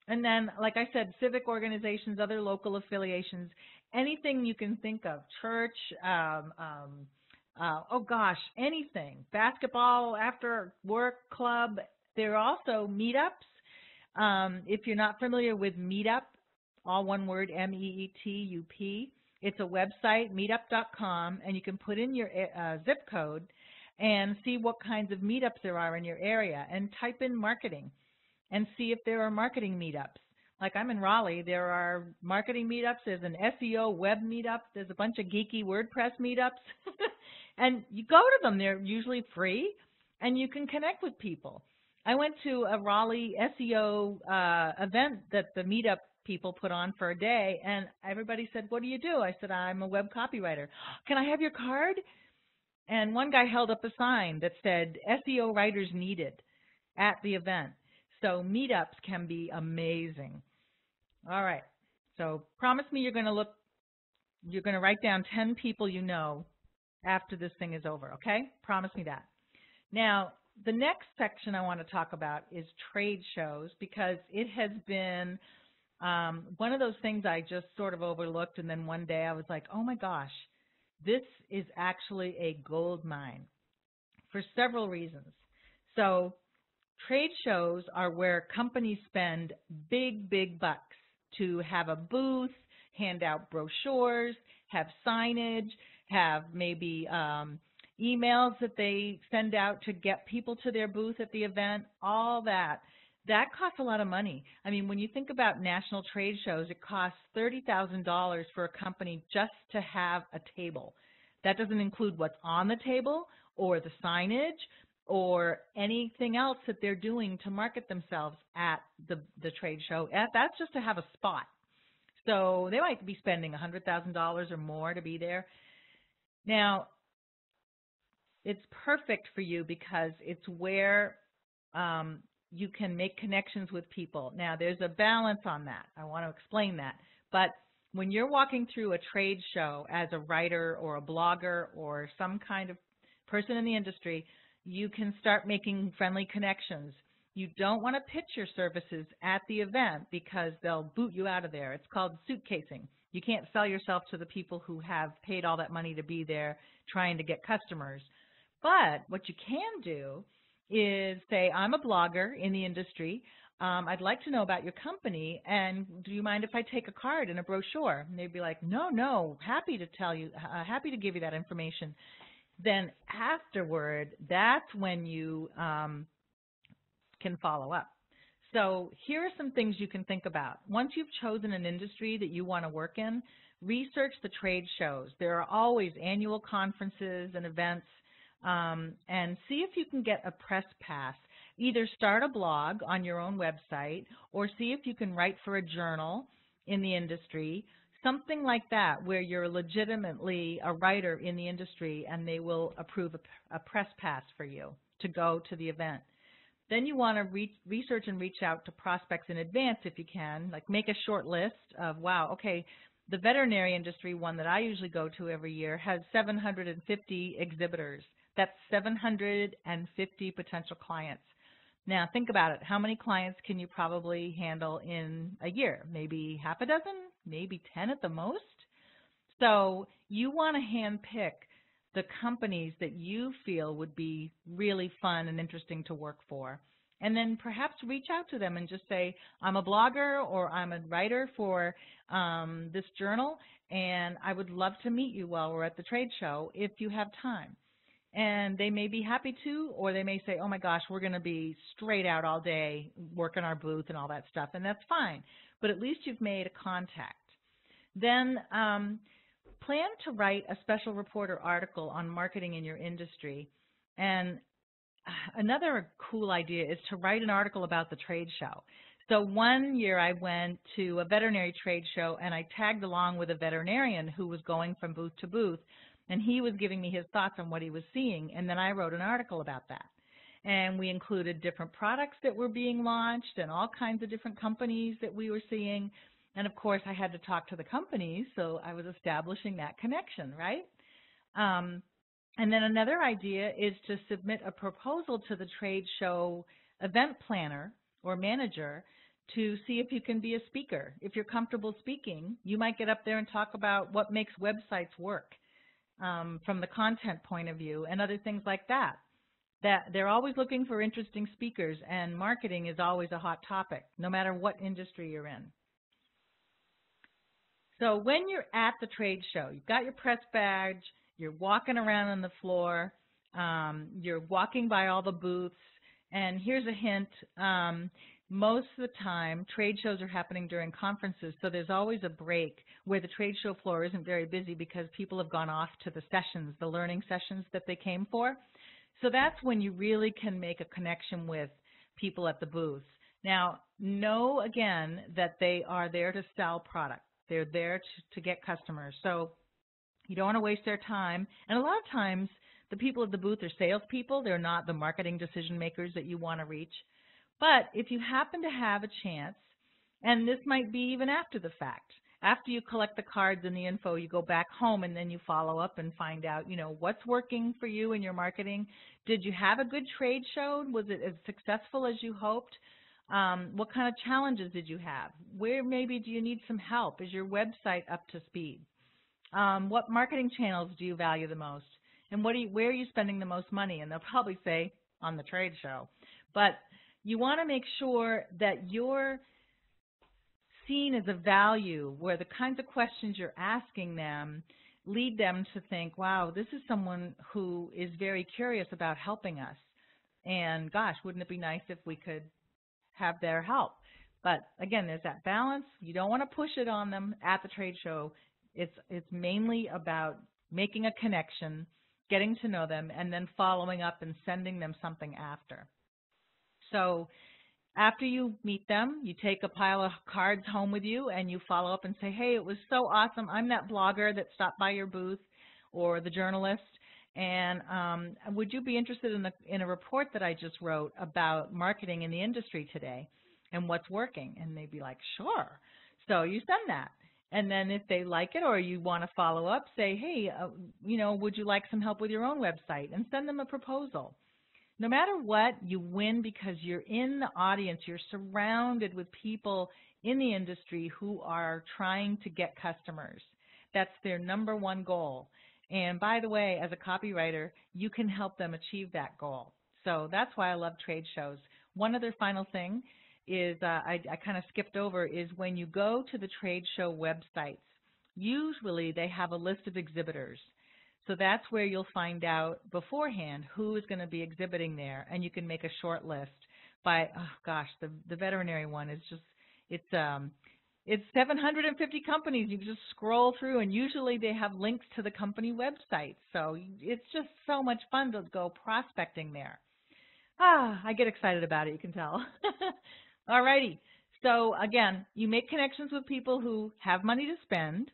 And then, like I said, civic organizations, other local affiliations, anything you can think of, church, oh, gosh, anything, basketball, after work club. There are also meetups. If you're not familiar with Meetup, all one word, MEETUP, it's a website, meetup.com, and you can put in your zip code and see what kinds of meetups there are in your area and type in marketing and see if there are marketing meetups. Like I'm in Raleigh, there are marketing meetups, there's an SEO web meetup, there's a bunch of geeky WordPress meetups, and you go to them, they're usually free, and you can connect with people. I went to a Raleigh SEO event that the meetup people put on for a day, and everybody said, what do you do? I said, I'm a web copywriter. Can I have your card? And one guy held up a sign that said, SEO writers needed at the event. So meetups can be amazing. All right. So promise me you're going to write down 10 people you know after this thing is over, okay? Promise me that. Now, the next section I want to talk about is trade shows, because it has been one of those things I just sort of overlooked, and then one day I was like, oh my gosh, this is actually a gold mine for several reasons. So trade shows are where companies spend big bucks to have a booth, hand out brochures, have signage, have maybe emails that they send out to get people to their booth at the event, all that. That costs a lot of money. I mean, when you think about national trade shows, it costs $30,000 for a company just to have a table. That doesn't include what's on the table or the signage or anything else that they're doing to market themselves at the trade show. That's just to have a spot. So they might be spending $100,000 or more to be there. Now, it's perfect for you because it's where you can make connections with people. Now, there's a balance on that. I want to explain that. But when you're walking through a trade show as a writer or a blogger or some kind of person in the industry, you can start making friendly connections. You don't want to pitch your services at the event because they'll boot you out of there. It's called suitcasing. You can't sell yourself to the people who have paid all that money to be there trying to get customers. But what you can do is say, I'm a blogger in the industry. I'd like to know about your company, and do you mind if I take a card and a brochure? And they'd be like, no, happy to tell you, happy to give you that information. Then afterward, that's when you can follow up. So here are some things you can think about. Once you've chosen an industry that you want to work in, research the trade shows. There are always annual conferences and events, and see if you can get a press pass. Either start a blog on your own website or see if you can write for a journal in the industry, something like that where you're legitimately a writer in the industry and they will approve a press pass for you to go to the event. Then you want to research and reach out to prospects in advance if you can, like make a short list of, wow, okay, the veterinary industry one that I usually go to every year has 750 exhibitors. That's 750 potential clients. Now think about it. How many clients can you probably handle in a year? Maybe half a dozen, maybe 10 at the most. So you want to handpick the companies that you feel would be really fun and interesting to work for. And then perhaps reach out to them and just say, I'm a blogger or I'm a writer for this journal, and I would love to meet you while we're at the trade show if you have time. And they may be happy to, or they may say, oh my gosh, we're going to be straight out all day, working our booth and all that stuff, and that's fine. But at least you've made a contact. Then plan to write a special report or article on marketing in your industry. And another cool idea is to write an article about the trade show. So one year I went to a veterinary trade show and I tagged along with a veterinarian who was going from booth to booth, and he was giving me his thoughts on what he was seeing, and then I wrote an article about that. And we included different products that were being launched and all kinds of different companies that we were seeing. And of course, I had to talk to the companies, so I was establishing that connection, right? And then another idea is to submit a proposal to the trade show event planner or manager to see if you can be a speaker. If you're comfortable speaking, you might get up there and talk about what makes websites work from the content point of view and other things like that. That they're always looking for interesting speakers, and marketing is always a hot topic, no matter what industry you're in. So when you're at the trade show, you've got your press badge, you're walking around on the floor, you're walking by all the booths, and here's a hint. Most of the time, trade shows are happening during conferences, so there's always a break where the trade show floor isn't very busy because people have gone off to the sessions, the learning sessions that they came for. So that's when you really can make a connection with people at the booths. Now, know again that they are there to sell product. They're there to get customers. So you don't want to waste their time. And a lot of times, the people at the booth are salespeople. They're not the marketing decision makers that you want to reach. But if you happen to have a chance, and this might be even after the fact, after you collect the cards and the info, you go back home and then you follow up and find out, you know, what's working for you in your marketing. Did you have a good trade show? Was it as successful as you hoped? What kind of challenges did you have? Where maybe do you need some help? Is your website up to speed? What marketing channels do you value the most? And where are you spending the most money? And they'll probably say on the trade show. But you want to make sure that you're seen as a value where the kinds of questions you're asking them lead them to think, wow, this is someone who is very curious about helping us. And gosh, wouldn't it be nice if we could have their help? But again, there's that balance. You don't want to push it on them at the trade show. It's mainly about making a connection, getting to know them, and then following up and sending them something after. So after you meet them, you take a pile of cards home with you and you follow up and say, hey, it was so awesome. I'm that blogger that stopped by your booth, or the journalist, And would you be interested in a report that I just wrote about marketing in the industry today and what's working? And they'd be like, sure. So you send that. And then if they like it or you want to follow up, say, hey, would you like some help with your own website? And send them a proposal. No matter what, you win because you're in the audience. You're surrounded with people in the industry who are trying to get customers. That's their number one goal. And by the way, as a copywriter, you can help them achieve that goal. So that's why I love trade shows. One other final thing is I kind of skipped over is when you go to the trade show websites, usually they have a list of exhibitors. So that's where you'll find out beforehand who is going to be exhibiting there, and you can make a short list by, oh gosh, the veterinary one is just, it's 750 companies. You can just scroll through, and usually they have links to the company website. So it's just so much fun to go prospecting there. I get excited about it, you can tell. All righty. So again, you make connections with people who have money to spend.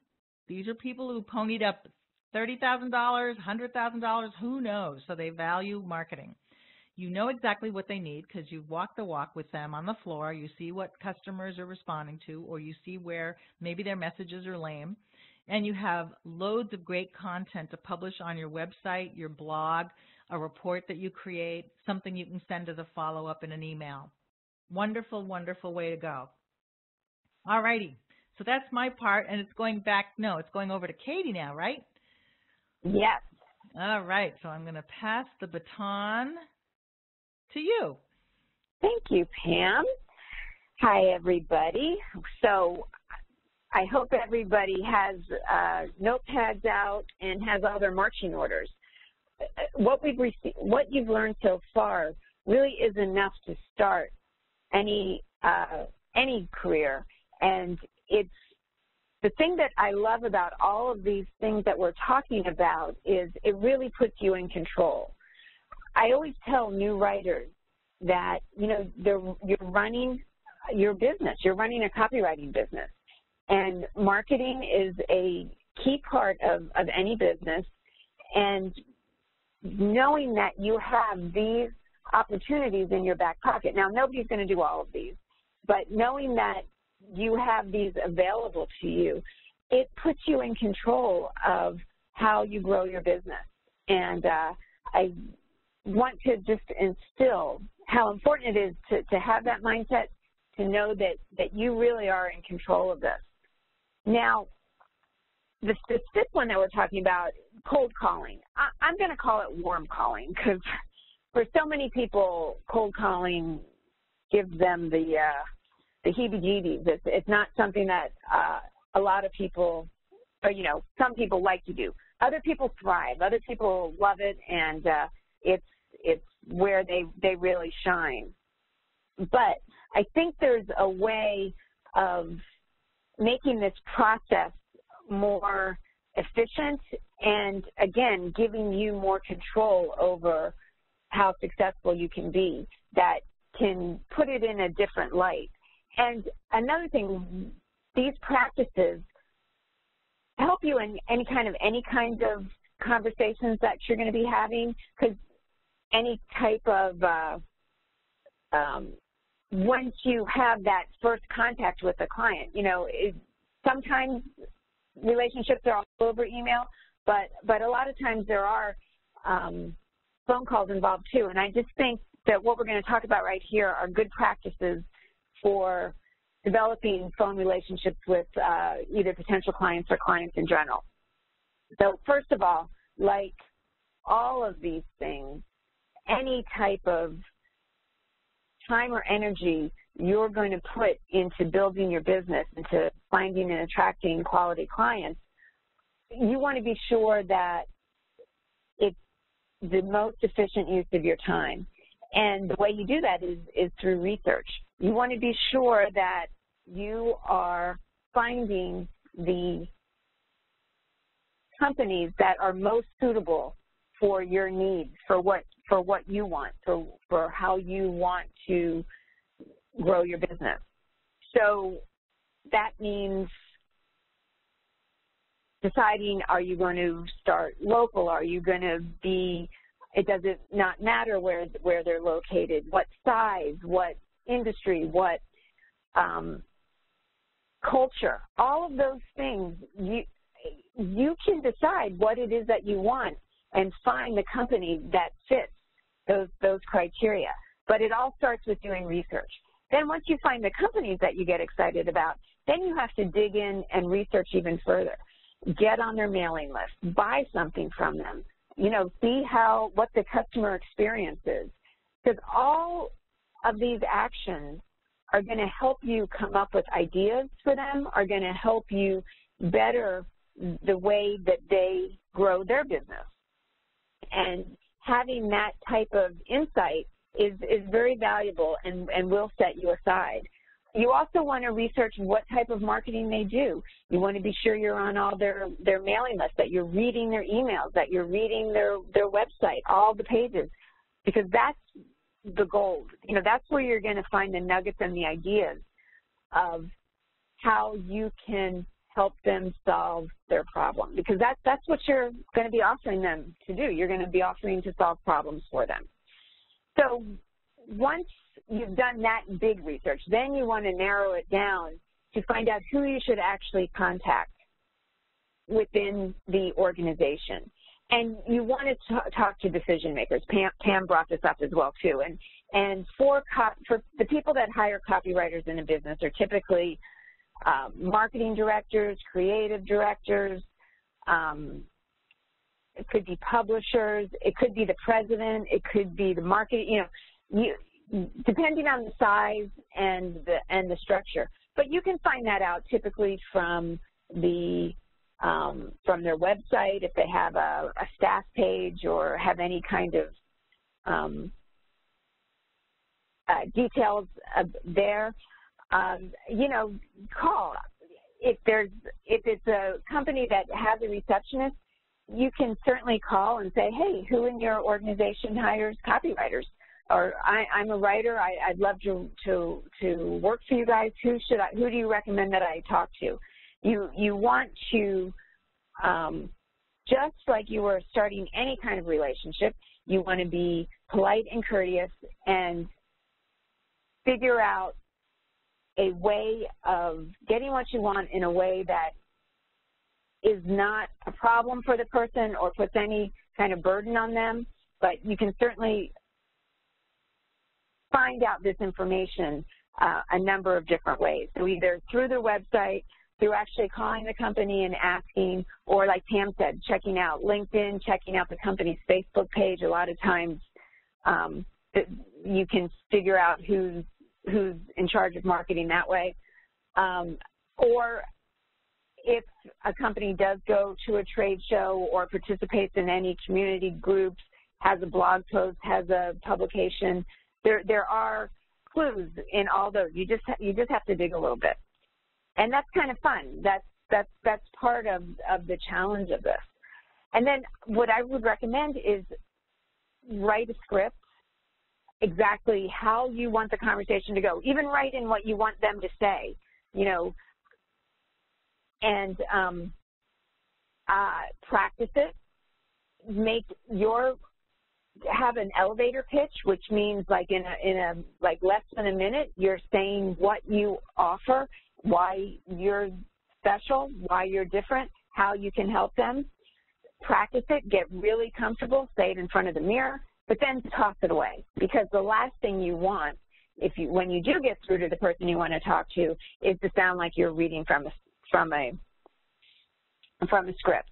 These are people who ponied up $30,000, $100,000, who knows? So they value marketing. You know exactly what they need because you've walked the walk with them on the floor. You see what customers are responding to, or you see where maybe their messages are lame. And you have loads of great content to publish on your website, your blog, a report that you create, something you can send as a follow-up in an email. Wonderful, wonderful way to go. All righty. So that's my part, and it's going over to Katie now, right? Yes. All right. So I'm going to pass the baton to you. Thank you, Pam. Hi, everybody. So I hope everybody has notepads out and has all their marching orders. What you've learned so far really is enough to start any career. And it's the thing that I love about all of these things that we're talking about is it really puts you in control. I always tell new writers that, you're running your business. You're running a copywriting business. And marketing is a key part of any business. And knowing that you have these opportunities in your back pocket. Now, nobody's going to do all of these, but knowing that you have these available to you, it puts you in control of how you grow your business. And I want to just instill how important it is to have that mindset, to know that you really are in control of this. Now, the specific one that we're talking about, cold calling, I'm going to call it warm calling because for so many people, cold calling gives them the heebie-jeebies. It's not something that a lot of people, or, some people like to do. Other people thrive. Other people love it, and it's where they really shine. But I think there's a way of making this process more efficient and, again, giving you more control over how successful you can be that can put it in a different light. And another thing, these practices help you in any kind of conversations that you're going to be having, because any type of once you have that first contact with a client, sometimes relationships are all over email, but a lot of times there are phone calls involved too. And I just think that what we're going to talk about right here are good practices for developing phone relationships with either potential clients or clients in general. So first of all, like all of these things, any type of time or energy you're going to put into building your business, into finding and attracting quality clients, you want to be sure that it's the most efficient use of your time. And the way you do that is through research. You want to be sure that you are finding the companies that are most suitable for your needs, for what you want, for how you want to grow your business. So that means deciding, are you going to start local? Are you going to be, it doesn't not matter where they're located, what size, what industry, what culture, all of those things, you can decide what it is that you want and find the company that fits those criteria. But it all starts with doing research. Then once you find the companies that you get excited about, then you have to dig in and research even further. Get on their mailing list, buy something from them, see what the customer experience is. Because all of these actions are going to help you come up with ideas for them, are going to help you better the way that they grow their business. And having that type of insight is very valuable and will set you aside. You also want to research what type of marketing they do. You want to be sure you're on all their mailing lists, that you're reading their emails, that you're reading their website, all the pages, because that's the gold. That's where you're going to find the nuggets and the ideas of how you can help them solve their problem, because that's what you're going to be offering them to do. You're going to be offering to solve problems for them. So once you've done that big research, then you want to narrow it down to find out who you should actually contact within the organization. And you want to talk to decision makers. Pam brought this up as well too. And for the people that hire copywriters in a business are typically marketing directors, creative directors, it could be publishers, it could be the president, it could be the market, depending on the size and the structure. But you can find that out typically from their website, if they have a staff page or have any kind of details there. Call. If it's a company that has a receptionist, you can certainly call and say, hey, who in your organization hires copywriters? Or I'm a writer, I'd love to work for you guys. Who do you recommend that I talk to? You want to, just like you were starting any kind of relationship, you want to be polite and courteous and figure out a way of getting what you want in a way that is not a problem for the person or puts any kind of burden on them, but you can certainly find out this information a number of different ways. So either through their website, through actually calling the company and asking, or like Pam said, checking out LinkedIn, checking out the company's Facebook page. A lot of times you can figure out who's in charge of marketing that way. Or if a company does go to a trade show or participates in any community groups, has a blog post, has a publication, there are clues in all those. You just have to dig a little bit, and that's kind of fun. That's part of the challenge of this. And then what I would recommend is write a script, exactly how you want the conversation to go. Even write in what you want them to say, and practice it. Have an elevator pitch, which means like in less than a minute, you're saying what you offer, why you're special, why you're different, how you can help them. Practice it, get really comfortable, say it in front of the mirror, but then toss it away, because the last thing you want, when you do get through to the person you want to talk to, is to sound like you're reading from a script.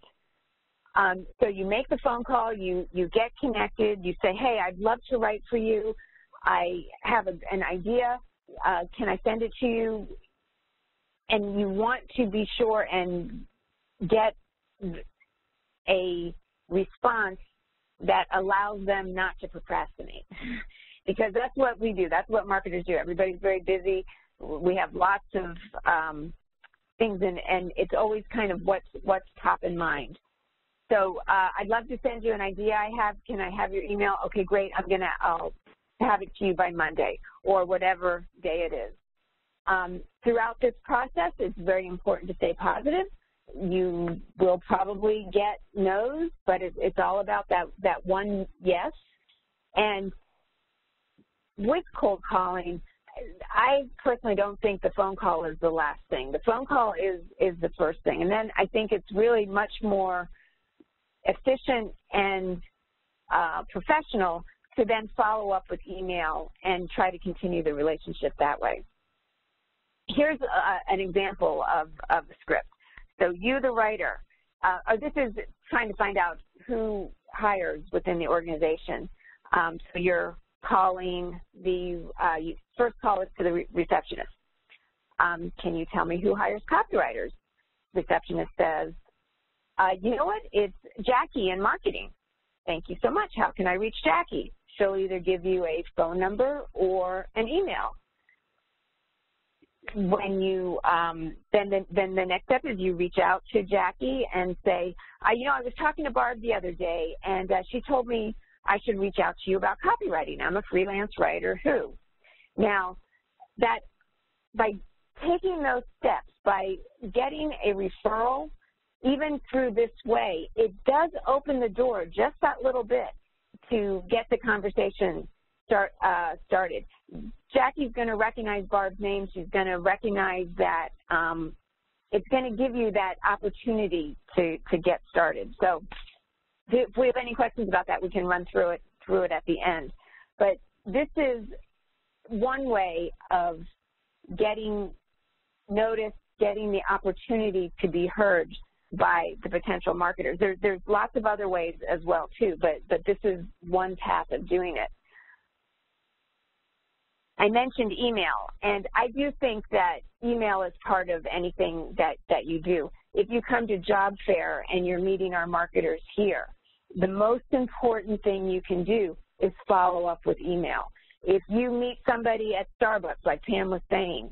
So you make the phone call, you get connected, you say, hey, I'd love to write for you. I have an idea. Can I send it to you? And you want to be sure and get a response that allows them not to procrastinate, because that's what we do. That's what marketers do. Everybody's very busy. We have lots of things, and it's always kind of what's top in mind. So I'd love to send you an idea I have. Can I have your email? Okay, great. I'll have it to you by Monday, or whatever day it is. Throughout this process, it's very important to stay positive, you will probably get no's, but it's all about that one yes. And with cold calling, I personally don't think the phone call is the last thing. The phone call is the first thing. And then I think it's really much more efficient and professional to then follow up with email and try to continue the relationship that way. Here's an example of a script. So you, the writer, this is trying to find out who hires within the organization. So you're calling you first call it to the receptionist. Can you tell me who hires copywriters? Receptionist says, you know what, it's Jackie in marketing. Thank you so much. How can I reach Jackie? She'll either give you a phone number or an email. When you, then the next step is you reach out to Jackie and say, you know, I was talking to Barb the other day, and she told me I should reach out to you about copywriting. I'm a freelance writer who. Now, that by taking those steps, by getting a referral, even through this way, it does open the door just that little bit to get the conversation started. Jackie's going to recognize Barb's name. She's going to recognize that it's going to give you that opportunity to get started. So if we have any questions about that, we can run through it at the end. But this is one way of getting noticed, getting the opportunity to be heard by the potential marketers. There's lots of other ways as well too, but this is one path of doing it. I mentioned email, and I do think that email is part of anything that you do. If you come to job fair and you're meeting our marketers here, the most important thing you can do is follow up with email. If you meet somebody at Starbucks, like Pam was saying,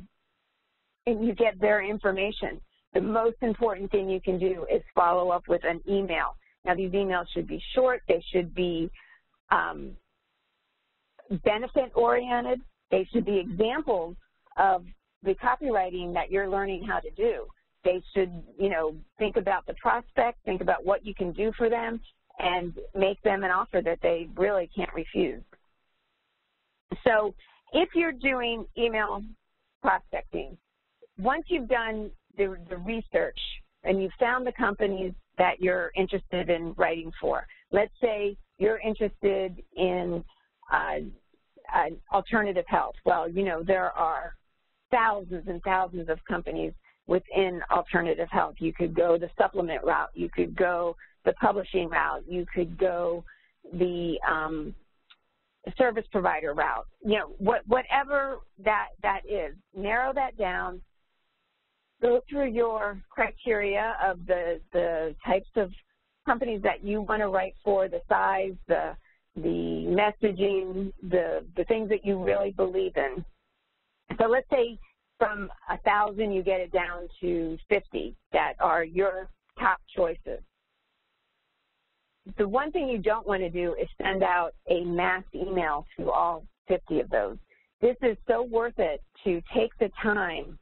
and you get their information, the most important thing you can do is follow up with an email. Now, these emails should be short. They should be benefit-oriented. They should be examples of the copywriting that you're learning how to do. They should, you know, think about the prospect, think about what you can do for them, and make them an offer that they really can't refuse. So if you're doing email prospecting, once you've done the research and you've found the companies that you're interested in writing for, let's say you're interested in alternative health. Well, you know, there are thousands and thousands of companies within alternative health. You could go the supplement route. You could go the publishing route. You could go the service provider route. You know, whatever that is, narrow that down. Go through your criteria of the types of companies that you want to write for, the size, the messaging, the things that you really believe in. So let's say from 1,000 you get it down to 50 that are your top choices. The one thing you don't want to do is send out a mass email to all 50 of those. This is so worth it to take the time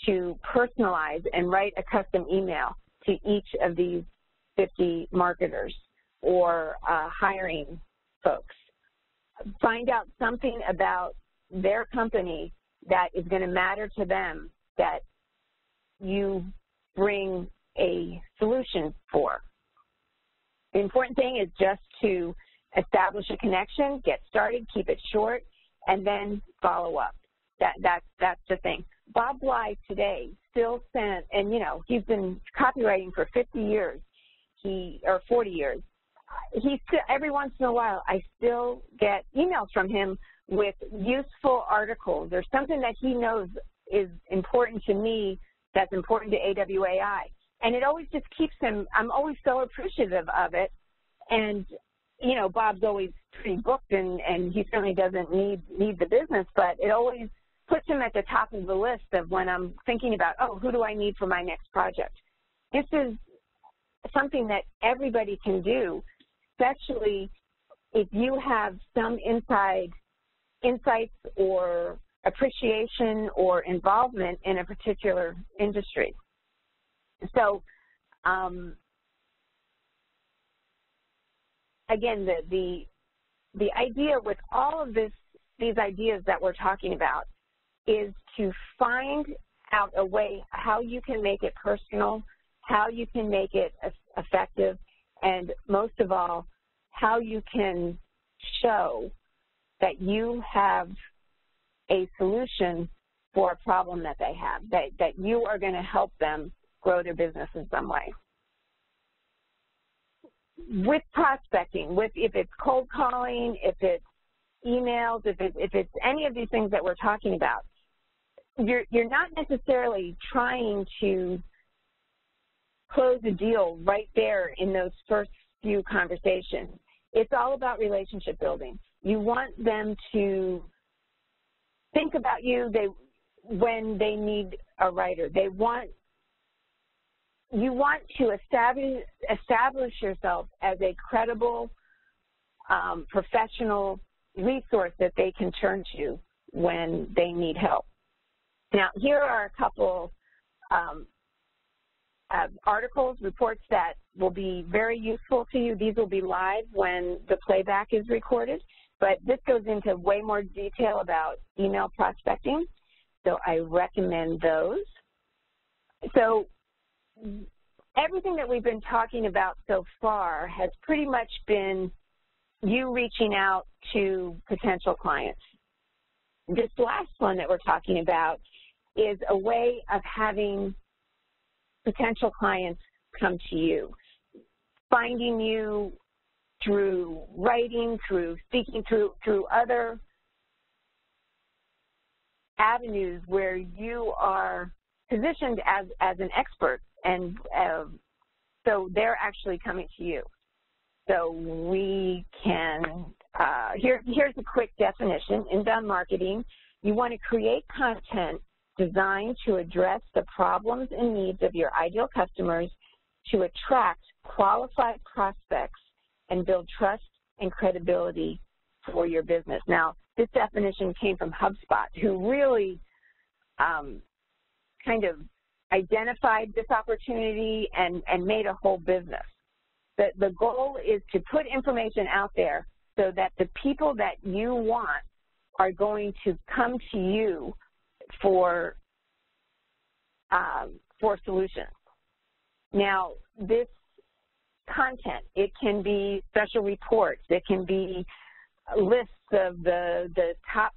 to personalize and write a custom email to each of these 50 marketers or hiring folks. Find out something about their company that is going to matter to them, that you bring a solution for. The important thing is just to establish a connection, get started, keep it short, and then follow up. That's the thing. Bob Bly today still sent, and you know, he's been copywriting for 50 years, or 40 years. He still, every once in a while, I still get emails from him with useful articles or something that he knows is important to me, that's important to AWAI. And it always just keeps him, I'm always so appreciative of it. And, you know, Bob's always pretty booked and he certainly doesn't need the business, but it always puts him at the top of the list of when I'm thinking about, oh, who do I need for my next project? This is something that everybody can do, especially if you have some insights or appreciation or involvement in a particular industry. So Again, the idea with all of these ideas that we're talking about is to find out a way how you can make it personal, how you can make it effective, and most of all, how you can show that you have a solution for a problem that they have, that you are going to help them grow their business in some way. With prospecting, if it's cold calling, if it's emails, if it's any of these things that we're talking about, you're not necessarily trying to close a deal right there in those first few conversations. It's all about relationship building. You want them to think about you when they need a writer. You want to establish yourself as a credible, professional resource that they can turn to when they need help. Now, here are a couple articles, reports that will be very useful to you. These will be live when the playback is recorded, but this goes into way more detail about email prospecting, so I recommend those. So everything that we've been talking about so far has pretty much been you reaching out to potential clients. This last one that we're talking about is a way of having potential clients come to you, finding you through writing, through speaking, through other avenues where you are positioned as an expert, and so they're actually coming to you. So we can, here's a quick definition. Inbound marketing, you want to create content designed to address the problems and needs of your ideal customers to attract qualified prospects and build trust and credibility for your business. Now, this definition came from HubSpot, who really kind of identified this opportunity and made a whole business. The goal is to put information out there so that the people that you want are going to come to you for solutions. Now, this content, it can be special reports, it can be lists of the top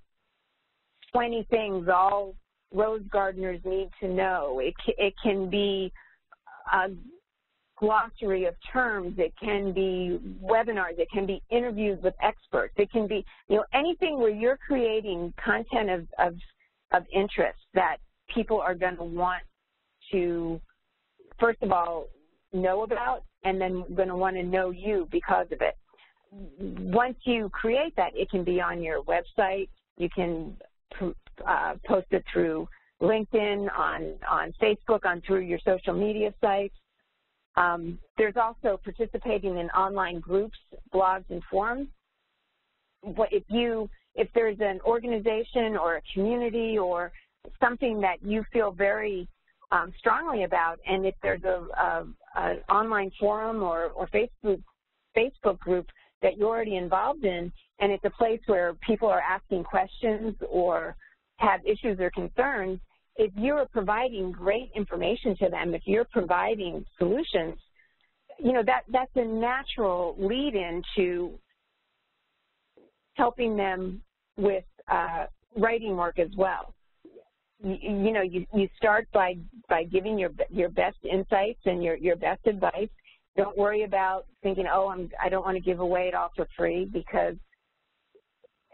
20 things all rose gardeners need to know. It can be a glossary of terms, it can be webinars, it can be interviews with experts, it can be, anything where you're creating content of interest that people are going to want to, first of all, know about, and then going to want to know you because of it. Once you create that, it can be on your website, you can post it through LinkedIn, on Facebook, through your social media sites. There's also participating in online groups, blogs, and forums. If there's an organization or a community or something that you feel very strongly about, and if there's an online forum or Facebook group that you're already involved in, and it's a place where people are asking questions or have issues or concerns, if you're providing great information to them, if you're providing solutions, that's a natural lead-in to helping them with writing work as well. You start by giving your best insights and your best advice. Don't worry about thinking, I don't want to give away it all for free, because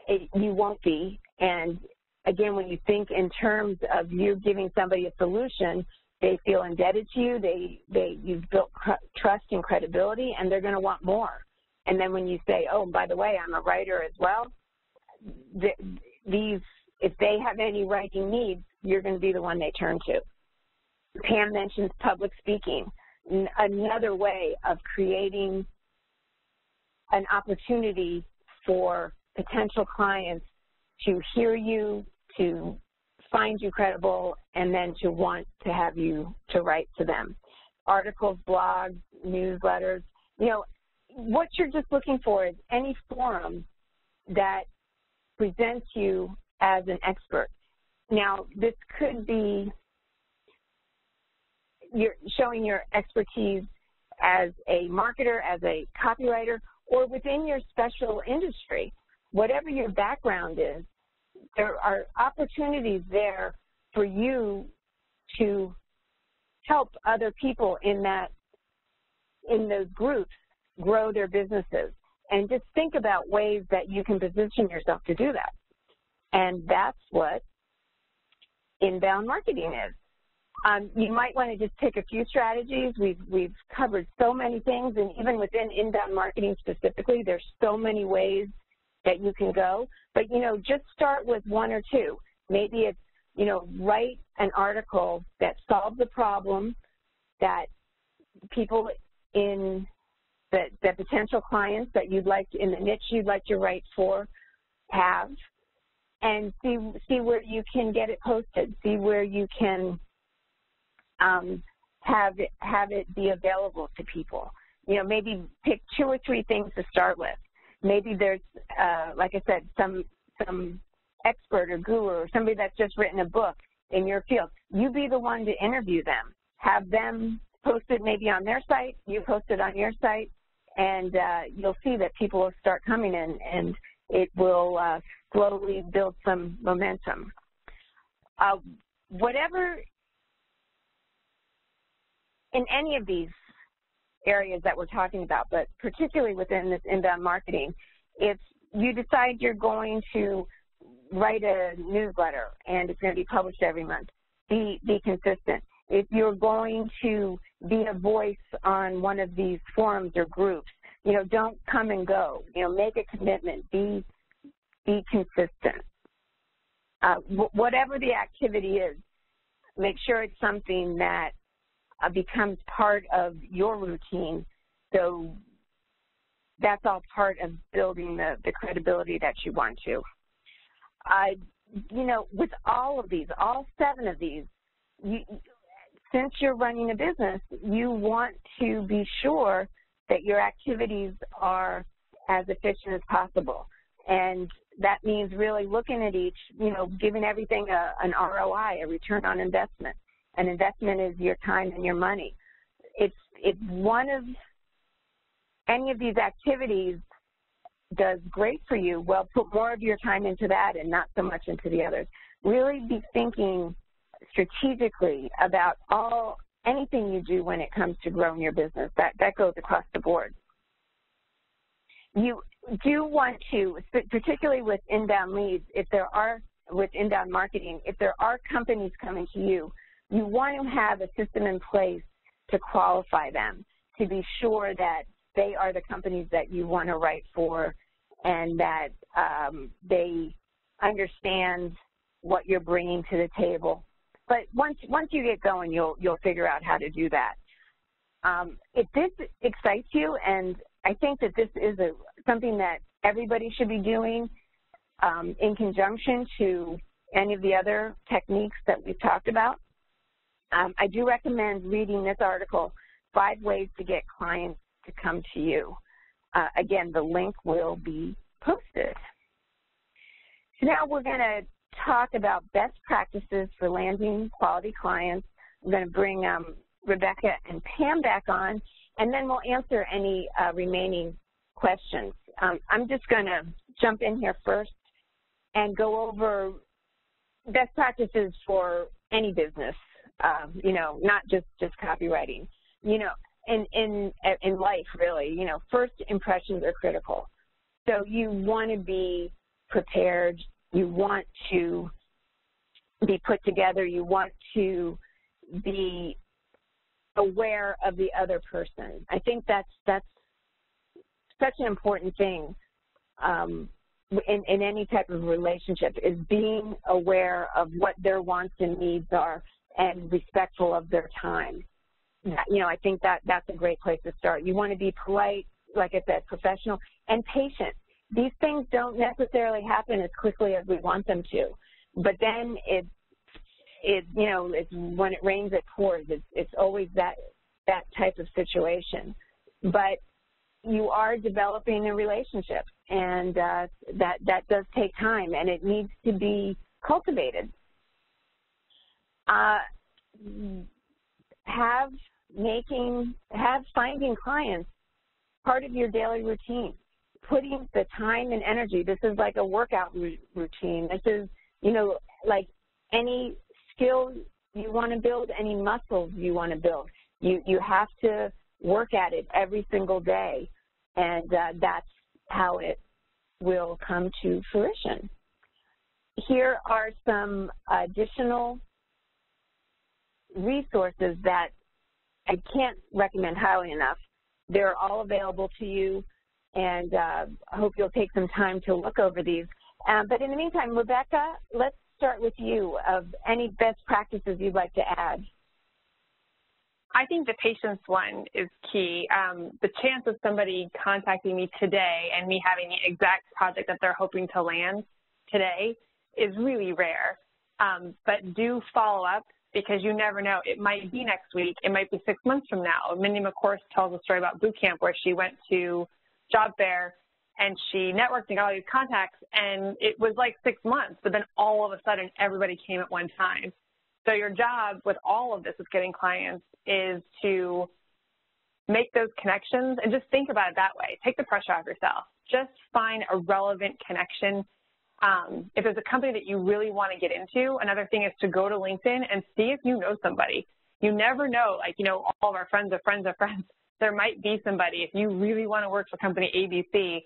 you won't be. And again, when you think in terms of you giving somebody a solution, they feel indebted to you. You've built trust and credibility, and they're going to want more. And then when you say, by the way, I'm a writer as well, if they have any writing needs, you're going to be the one they turn to. Pam mentions public speaking, another way of creating an opportunity for potential clients to hear you, to find you credible, and then to want to have you to write to them. articles, blogs, newsletters. You know, what you're just looking for is any forum that presents you as an expert. Now, this could be you're showing your expertise as a marketer, as a copywriter, or within your special industry. Whatever your background is, there are opportunities there for you to help other people in those groups grow their businesses. And just think about ways that you can position yourself to do that. And that's what inbound marketing is. You might want to just pick a few strategies. We've covered so many things, and even within inbound marketing specifically, there's so many ways that you can go. But, you know, just start with one or two. Maybe it's, you know, write an article that solves a problem that people in the potential clients that you'd like, in the niche you'd like to write for, have, and see where you can get it posted, see where you can have it be available to people. You know, maybe pick 2 or 3 things to start with. Maybe there's, like I said, some expert or guru or somebody that's just written a book in your field. You be the one to interview them. Have them post it maybe on their site, you post it on your site, and you'll see that people will start coming in, and it will slowly build some momentum. Whatever, in any of these areas that we're talking about, but particularly within this inbound marketing, if you decide you're going to write a newsletter and it's going to be published every month, be consistent. If you're going to be a voice on one of these forums or groups, you know, don't come and go. You know, make a commitment. Be consistent. Whatever the activity is, make sure it's something that becomes part of your routine. So that's all part of building the credibility that you want to. You know, with all of these, all 7 of these, since you're running a business, you want to be sure that your activities are as efficient as possible. And that means really looking at each, you know, giving everything an ROI, a return on investment. An investment is your time and your money. If one of any of these activities does great for you, well, put more of your time into that and not so much into the others. Really be thinking strategically about anything you do when it comes to growing your business. That goes across the board. You do want to, particularly with inbound leads, with inbound marketing, if there are companies coming to you, you want to have a system in place to qualify them, to be sure that they are the companies that you want to write for and that they understand what you're bringing to the table. But once you get going, you'll figure out how to do that. If this excites you, and I think that this is something that everybody should be doing in conjunction to any of the other techniques that we've talked about, I do recommend reading this article, 5 Ways to Get Clients to Come to You. Again, the link will be posted. So now we're going to talk about best practices for landing quality clients. I'm going to bring Rebecca and Pam back on, and then we'll answer any remaining questions. I'm just going to jump in here first and go over best practices for any business, you know, not just copywriting. You know, in life, really, you know, first impressions are critical. So you want to be prepared. You want to be put together. You want to be aware of the other person. I think that's such an important thing in any type of relationship, is being aware of what their wants and needs are and respectful of their time. You know, I think that's a great place to start. You want to be polite, like I said, professional, and patient. These things don't necessarily happen as quickly as we want them to, but then you know, it's when it rains, it pours. It's always that that type of situation. But you are developing a relationship, and that does take time, and it needs to be cultivated. Have finding clients part of your daily routine. Putting the time and energy. This is like a workout routine. This is, you know, like any skill you want to build, any muscles you want to build. You have to work at it every single day, and that's how it will come to fruition. Here are some additional resources that I can't recommend highly enough. They're all available to you, and I hope you'll take some time to look over these. But in the meantime, Rebecca, let's start with you of any best practices you'd like to add. I think the patience one is key. The chance of somebody contacting me today and me having the exact project that they're hoping to land today is really rare. But do follow up, because you never know. It might be next week. It might be 6 months from now. Mindy McCourse tells a story about boot camp where she went to job fair and she networked and got all these contacts, and it was like 6 months, but then all of a sudden everybody came at one time. So your job with all of this with getting clients is to make those connections and just think about it that way. Take the pressure off yourself. Just find a relevant connection. If there's a company that you really want to get into, another thing is to go to LinkedIn and see if you know somebody. You never know, like, you know, all of our friends are friends of friends. There might be somebody. If you really want to work for company ABC,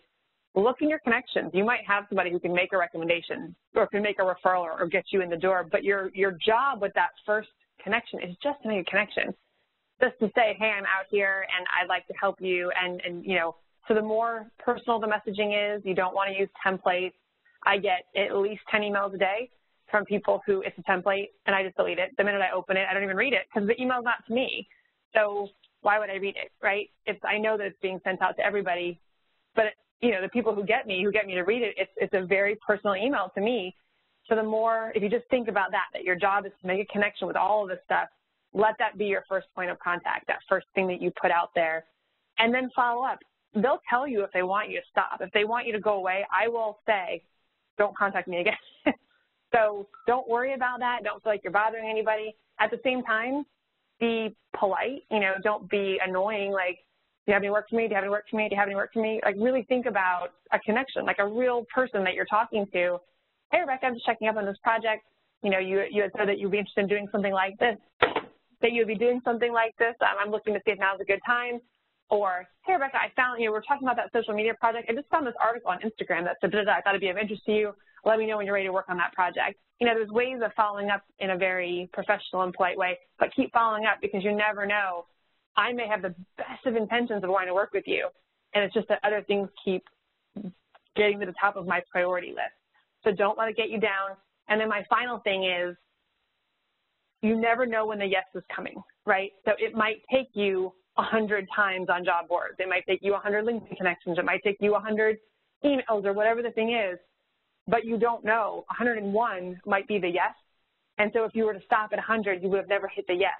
look in your connections. You might have somebody who can make a recommendation or can make a referral or get you in the door, but your job with that first connection is just to make a connection. Just to say, hey, I'm out here and I'd like to help you. And you know, so the more personal the messaging is, you don't want to use templates. I get at least 10 emails a day from people who it's a template and I just delete it. The minute I open it, I don't even read it because the email's not to me. So why would I read it, right? I know that it's being sent out to everybody, but you know, the people who get me to read it, it's a very personal email to me. So the more, if you just think about that your job is to make a connection with all of this stuff, let that be your first point of contact, that first thing that you put out there, and then follow up. They'll tell you if they want you to stop. If they want you to go away, I will say, don't contact me again. So don't worry about that. Don't feel like you're bothering anybody. At the same time, be polite. You know, don't be annoying, like, do you have any work for me? Do you have any work for me? Do you have any work for me? Like, really think about a connection, like a real person that you're talking to. Hey, Rebecca, I'm just checking up on this project. You know, you had said that you'd be interested in doing something like this, that you'd be doing something like this. I'm looking to see if now's a good time. Or, hey, Rebecca, I found, you know, we're talking about that social media project. I just found this article on Instagram that said, I thought it'd be of interest to you. Let me know when you're ready to work on that project. You know, there's ways of following up in a very professional and polite way, but keep following up because you never know. I may have the best of intentions of wanting to work with you, and it's just that other things keep getting to the top of my priority list. So don't let it get you down. And then my final thing is, you never know when the yes is coming, right? So it might take you 100 times on job boards. It might take you 100 LinkedIn connections. It might take you 100 emails or whatever the thing is, but you don't know. 101 might be the yes. And so if you were to stop at 100, you would have never hit the yes.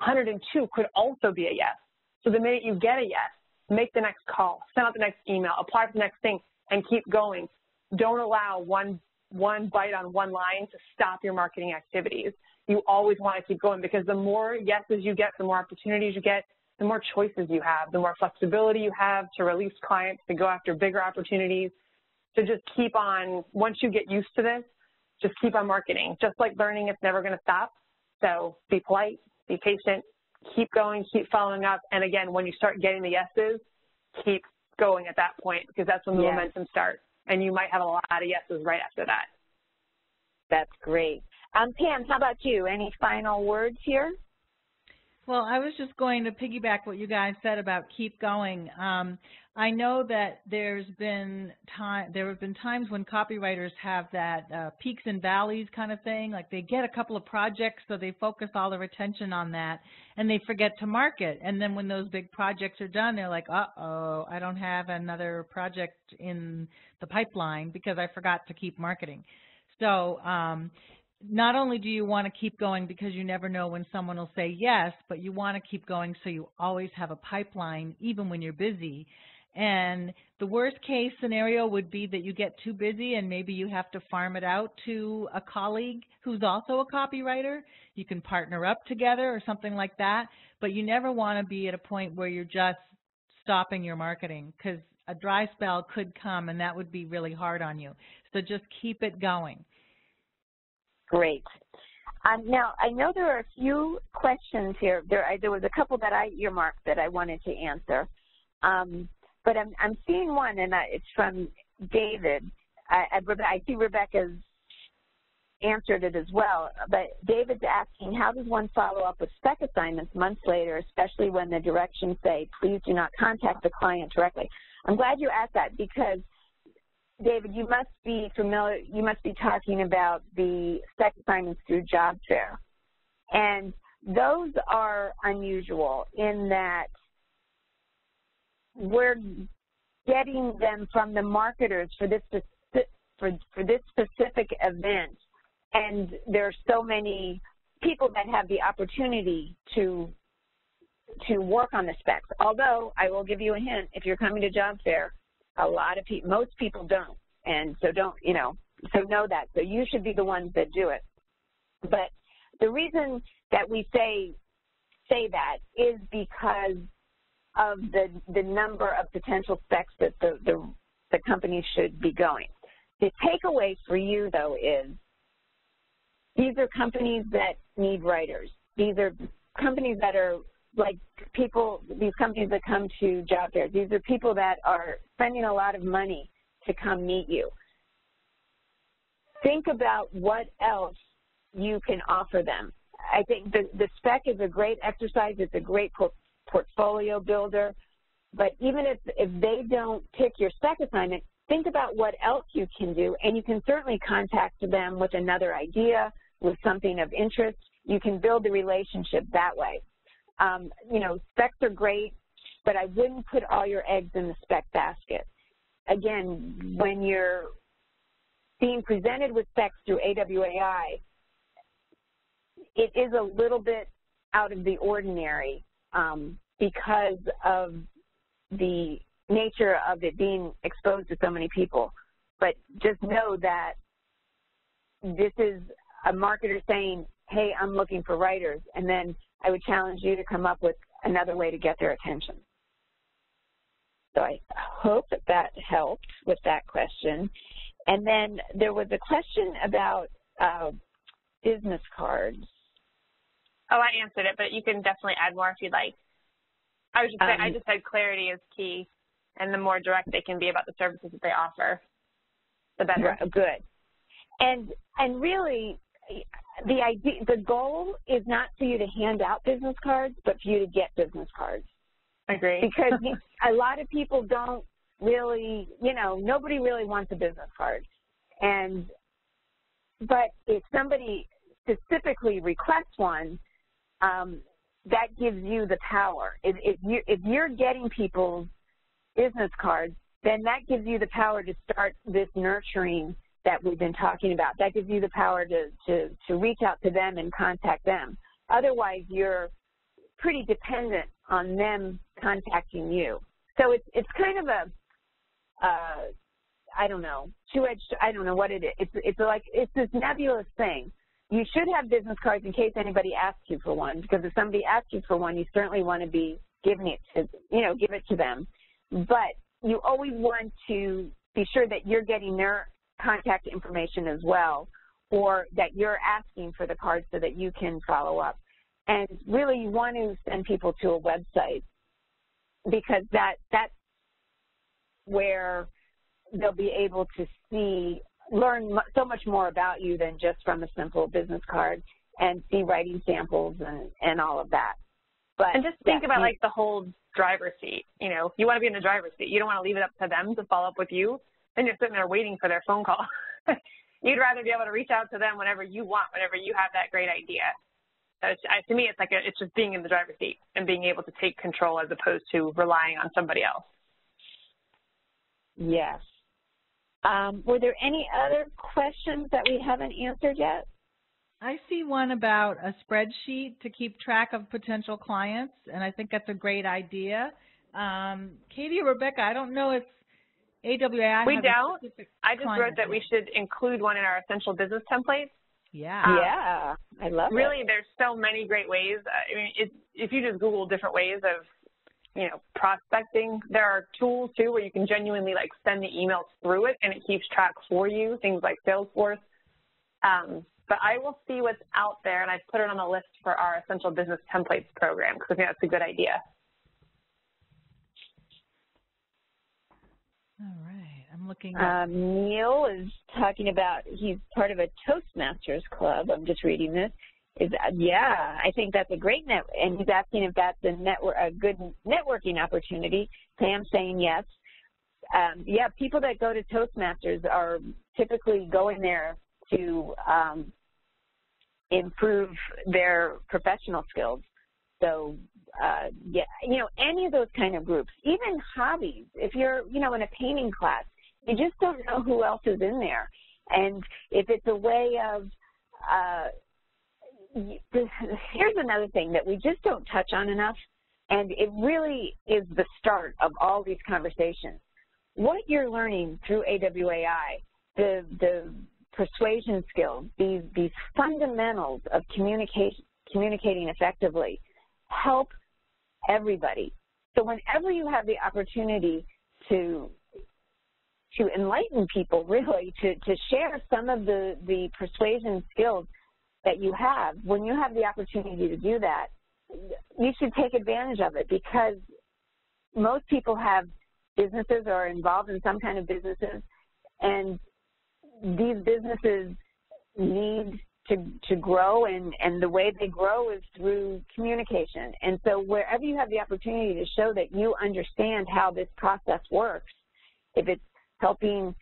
102 could also be a yes. So the minute you get a yes, make the next call, send out the next email, apply for the next thing, and keep going. Don't allow one bite on one line to stop your marketing activities. You always want to keep going because the more yeses you get, the more opportunities you get, the more choices you have, the more flexibility you have to release clients, to go after bigger opportunities. So just keep on, once you get used to this, just keep on marketing. Just like learning, it's never going to stop. So be polite, be patient, keep going, keep following up. And again, when you start getting the yeses, keep going at that point because that's when the momentum starts. And you might have a lot of yeses right after that. That's great. Pam, how about you? Any final words here? Well, I was just going to piggyback what you guys said about keep going. I know that there have been times when copywriters have that peaks and valleys kind of thing. Like they get a couple of projects, so they focus all their attention on that, and they forget to market. And then when those big projects are done, they're like, uh-oh, I don't have another project in the pipeline because I forgot to keep marketing. So not only do you want to keep going because you never know when someone will say yes, but you want to keep going so you always have a pipeline even when you're busy. And the worst case scenario would be that you get too busy and maybe you have to farm it out to a colleague who's also a copywriter. You can partner up together or something like that, but you never want to be at a point where you're just stopping your marketing, because a dry spell could come and that would be really hard on you. So just keep it going. Great. Now, I know there are a few questions here. There was a couple that I earmarked that I wanted to answer. But I'm seeing one, and it's from David. I see Rebecca's answered it as well. But David's asking, how does one follow up with spec assignments months later, especially when the directions say, please do not contact the client directly? I'm glad you asked that, because David, you must be familiar, you must be talking about the spec assignments through job fair. And those are unusual in that we're getting them from the marketers for this specific event. And there are so many people that have the opportunity to work on the specs. Although, I will give you a hint, if you're coming to job fair, a lot of people, most people don't, and so don't, so know that. So you should be the ones that do it. But the reason that we say that is because of the number of potential specs that the company should be going. The takeaway for you, though, is these are companies that need writers. These are companies that are like people, these companies that come to job fairs. These are people that are spending a lot of money to come meet you. Think about what else you can offer them. I think the spec is a great exercise. It's a great portfolio builder. But even if they don't pick your spec assignment, think about what else you can do, and you can certainly contact them with another idea, with something of interest. You can build the relationship that way. Specs are great, but I wouldn't put all your eggs in the spec basket. Again, when you're being presented with specs through AWAI, it is a little bit out of the ordinary because of the nature of it being exposed to so many people. But just know that this is a marketer saying, hey, I'm looking for writers, and then I would challenge you to come up with another way to get their attention. So I hope that helped with that question. And then there was a question about business cards. Oh, I answered it, but you can definitely add more if you'd like. I just said clarity is key, and the more direct they can be about the services that they offer, the better. Good. And really, the goal is not for you to hand out business cards, but for you to get business cards. Agree. Because a lot of people don't really, nobody really wants a business card. But if somebody specifically requests one, that gives you the power. If you're getting people's business cards, then that gives you the power to start this nurturing that we've been talking about. That gives you the power to reach out to them and contact them. Otherwise, you're pretty dependent on them contacting you. So it's kind of a, I don't know, two-edged, I don't know what it is. It's this nebulous thing. You should have business cards in case anybody asks you for one, because if somebody asks you for one, you certainly want to be giving it to, give it to them. But you always want to be sure that you're getting their contact information as well, or that you're asking for the cards so that you can follow up. And really, you want to send people to a website, because that's where they'll be able to learn so much more about you than just from a simple business card, and see writing samples and all of that. And just think about like the whole driver's seat. You want to be in the driver's seat. You don't want to leave it up to them to follow up with you. Then you're sitting there waiting for their phone call. You'd rather be able to reach out to them whenever you want, whenever you have that great idea. So to me, it's just being in the driver's seat and being able to take control as opposed to relying on somebody else. Yes. Were there any other questions that we haven't answered yet? I see one about a spreadsheet to keep track of potential clients, and I think that's a great idea. Katie or Rebecca, I don't know if AWAI We has don't. a specific I just client wrote that we should include one in our essential business templates. Yeah. Yeah, I love really, there's so many great ways. I mean, if you just Google different ways of, prospecting, there are tools too where you can genuinely like send the emails through it and it keeps track for you, things like Salesforce. But I will see what's out there, and I've put it on the list for our Essential Business Templates program because I think that's a good idea. All right, I'm looking. Neil is talking about he's part of a Toastmasters club. I'm just reading this. Yeah, I think that's a great and he's asking if that's a good networking opportunity. Pam saying yes. Yeah, people that go to Toastmasters are typically going there to improve their professional skills. So, yeah, any of those kind of groups, even hobbies. If you're, in a painting class, you just don't know who else is in there. And if it's a way of, here's another thing that we just don't touch on enough, and it really is the start of all these conversations. What you're learning through AWAI, the persuasion skills, these fundamentals of communicating effectively, help everybody. So whenever you have the opportunity to enlighten people, really, to share some of the persuasion skills that you have, when you have the opportunity to do that, you should take advantage of it, because most people have businesses or are involved in some kind of businesses, and these businesses need to grow, and the way they grow is through communication. And so wherever you have the opportunity to show that you understand how this process works, if it's helping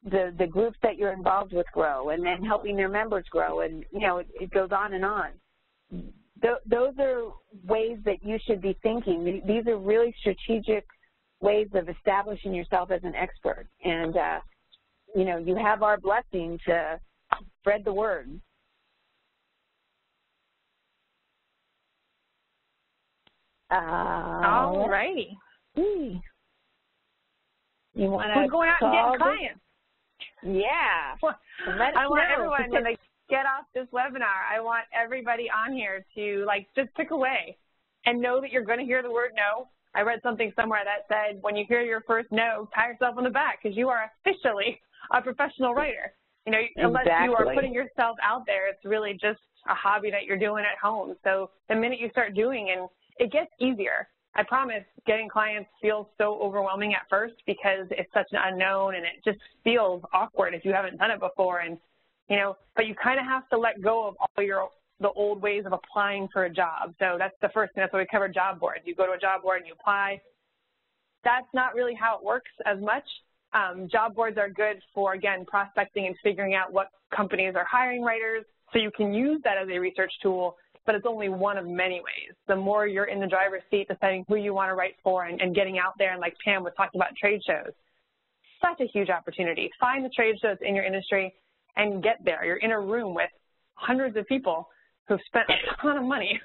the groups that you're involved with grow, and then helping their members grow, and it goes on and on. Those are ways that you should be thinking. These are really strategic ways of establishing yourself as an expert. And you have our blessing to spread the word. All righty. You want to? Who's going out and getting clients? Yeah. I want everyone, when they get off this webinar, I want everybody on here to just pick away and know that you're going to hear the word no. I read something somewhere that said, when you hear your first no, pat yourself on the back, because you are officially a professional writer. Unless you are putting yourself out there, it's really just a hobby that you're doing at home. So the minute you start doing, and it gets easier. I promise, getting clients feels so overwhelming at first because it's such an unknown, and it just feels awkward if you haven't done it before. And but you kind of have to let go of all the old ways of applying for a job. So that's the first thing. That's why we covered job boards. You go to a job board and you apply. That's not really how it works as much. Job boards are good for, again, prospecting and figuring out what companies are hiring writers, so you can use that as a research tool, but it's only one of many ways. The more you're in the driver's seat deciding who you want to write for, and getting out there, and like Pam was talking about trade shows, such a huge opportunity. Find the trade shows in your industry and get there. You're in a room with hundreds of people who've spent a ton of money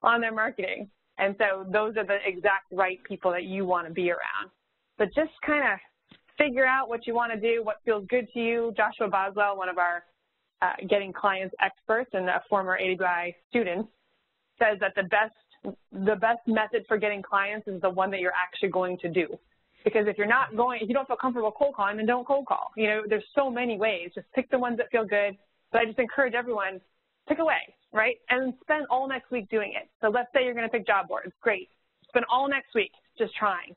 on their marketing. And so those are the exact right people that you want to be around. But just kind of figure out what you want to do, what feels good to you. Joshua Boswell, one of our getting clients experts and a former AWAI student, says that the best method for getting clients is the one that you're actually going to do. Because if you don't feel comfortable cold calling, then don't cold call. There's so many ways. Just pick the ones that feel good. But I just encourage everyone, pick away, right? And spend all next week doing it. So let's say you're going to pick job boards. Great. Spend all next week just trying.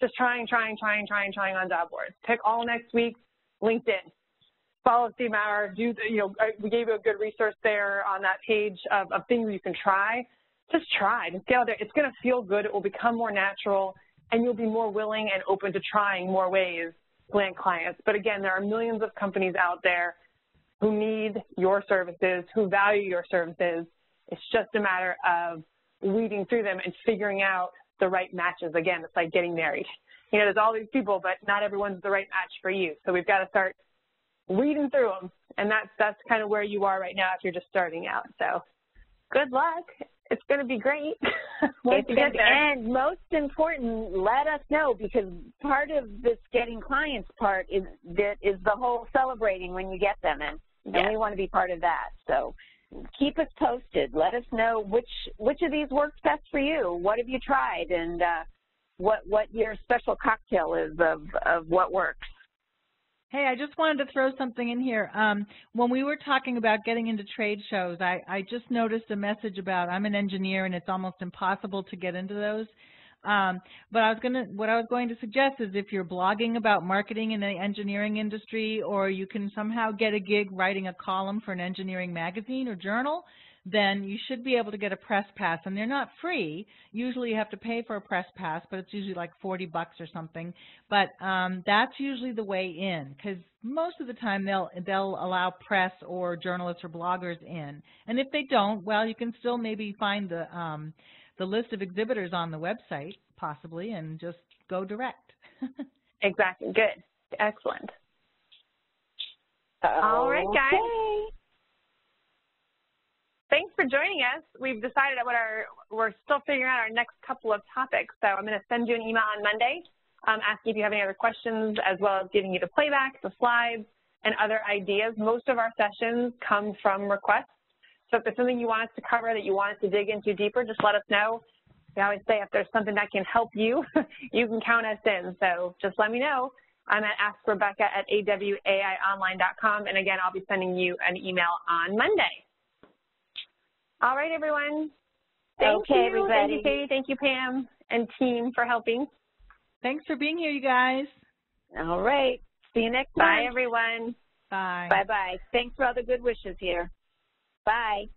Just trying on job boards. Pick all next week LinkedIn. Follow Steve Maurer. We gave you a good resource there on that page of things you can try. Just try. Just get out there. It's going to feel good. It will become more natural, and you'll be more willing and open to trying more ways to land clients. But again, there are millions of companies out there who need your services, who value your services. It's just a matter of weeding through them and figuring out the right matches. Again, it's like getting married. There's all these people, but not everyone's the right match for you. So we've got to start reading through them. And that's kind of where you are right now if you're just starting out. So good luck. It's going to be great. Once you get there. And most important, let us know, because part of this getting clients part is the whole celebrating when you get them, and we want to be part of that. So keep us posted. Let us know which of these works best for you. What have you tried, and what your special cocktail is of what works. Hey, I just wanted to throw something in here. When we were talking about getting into trade shows, I just noticed a message about I'm an engineer and it's almost impossible to get into those. But what I was going to suggest is if you're blogging about marketing in the engineering industry, or you can somehow get a gig writing a column for an engineering magazine or journal, then you should be able to get a press pass, and they're not free. Usually you have to pay for a press pass, but it's usually like $40 or something. But that's usually the way in, because most of the time they'll allow press or journalists or bloggers in. And if they don't, well, you can still maybe find the list of exhibitors on the website, possibly, and just go direct. Exactly. Good. Excellent. All right, guys. Thanks for joining us. We've decided we're still figuring out our next couple of topics. So I'm going to send you an email on Monday asking if you have any other questions, as well as giving you the playback, the slides, and other ideas. Most of our sessions come from requests. So if there's something you want us to cover that you want us to dig into deeper, just let us know. We always say if there's something that can help you, you can count us in. So just let me know. I'm at askrebecca@awaiionline.com. And again, I'll be sending you an email on Monday. All right, everyone. Thank you, everybody. Thank you, Katie. Thank you, Pam and team, for helping. Thanks for being here, you guys. All right. See you next time. Bye, everyone. Bye. Bye-bye. Thanks for all the good wishes here. Bye.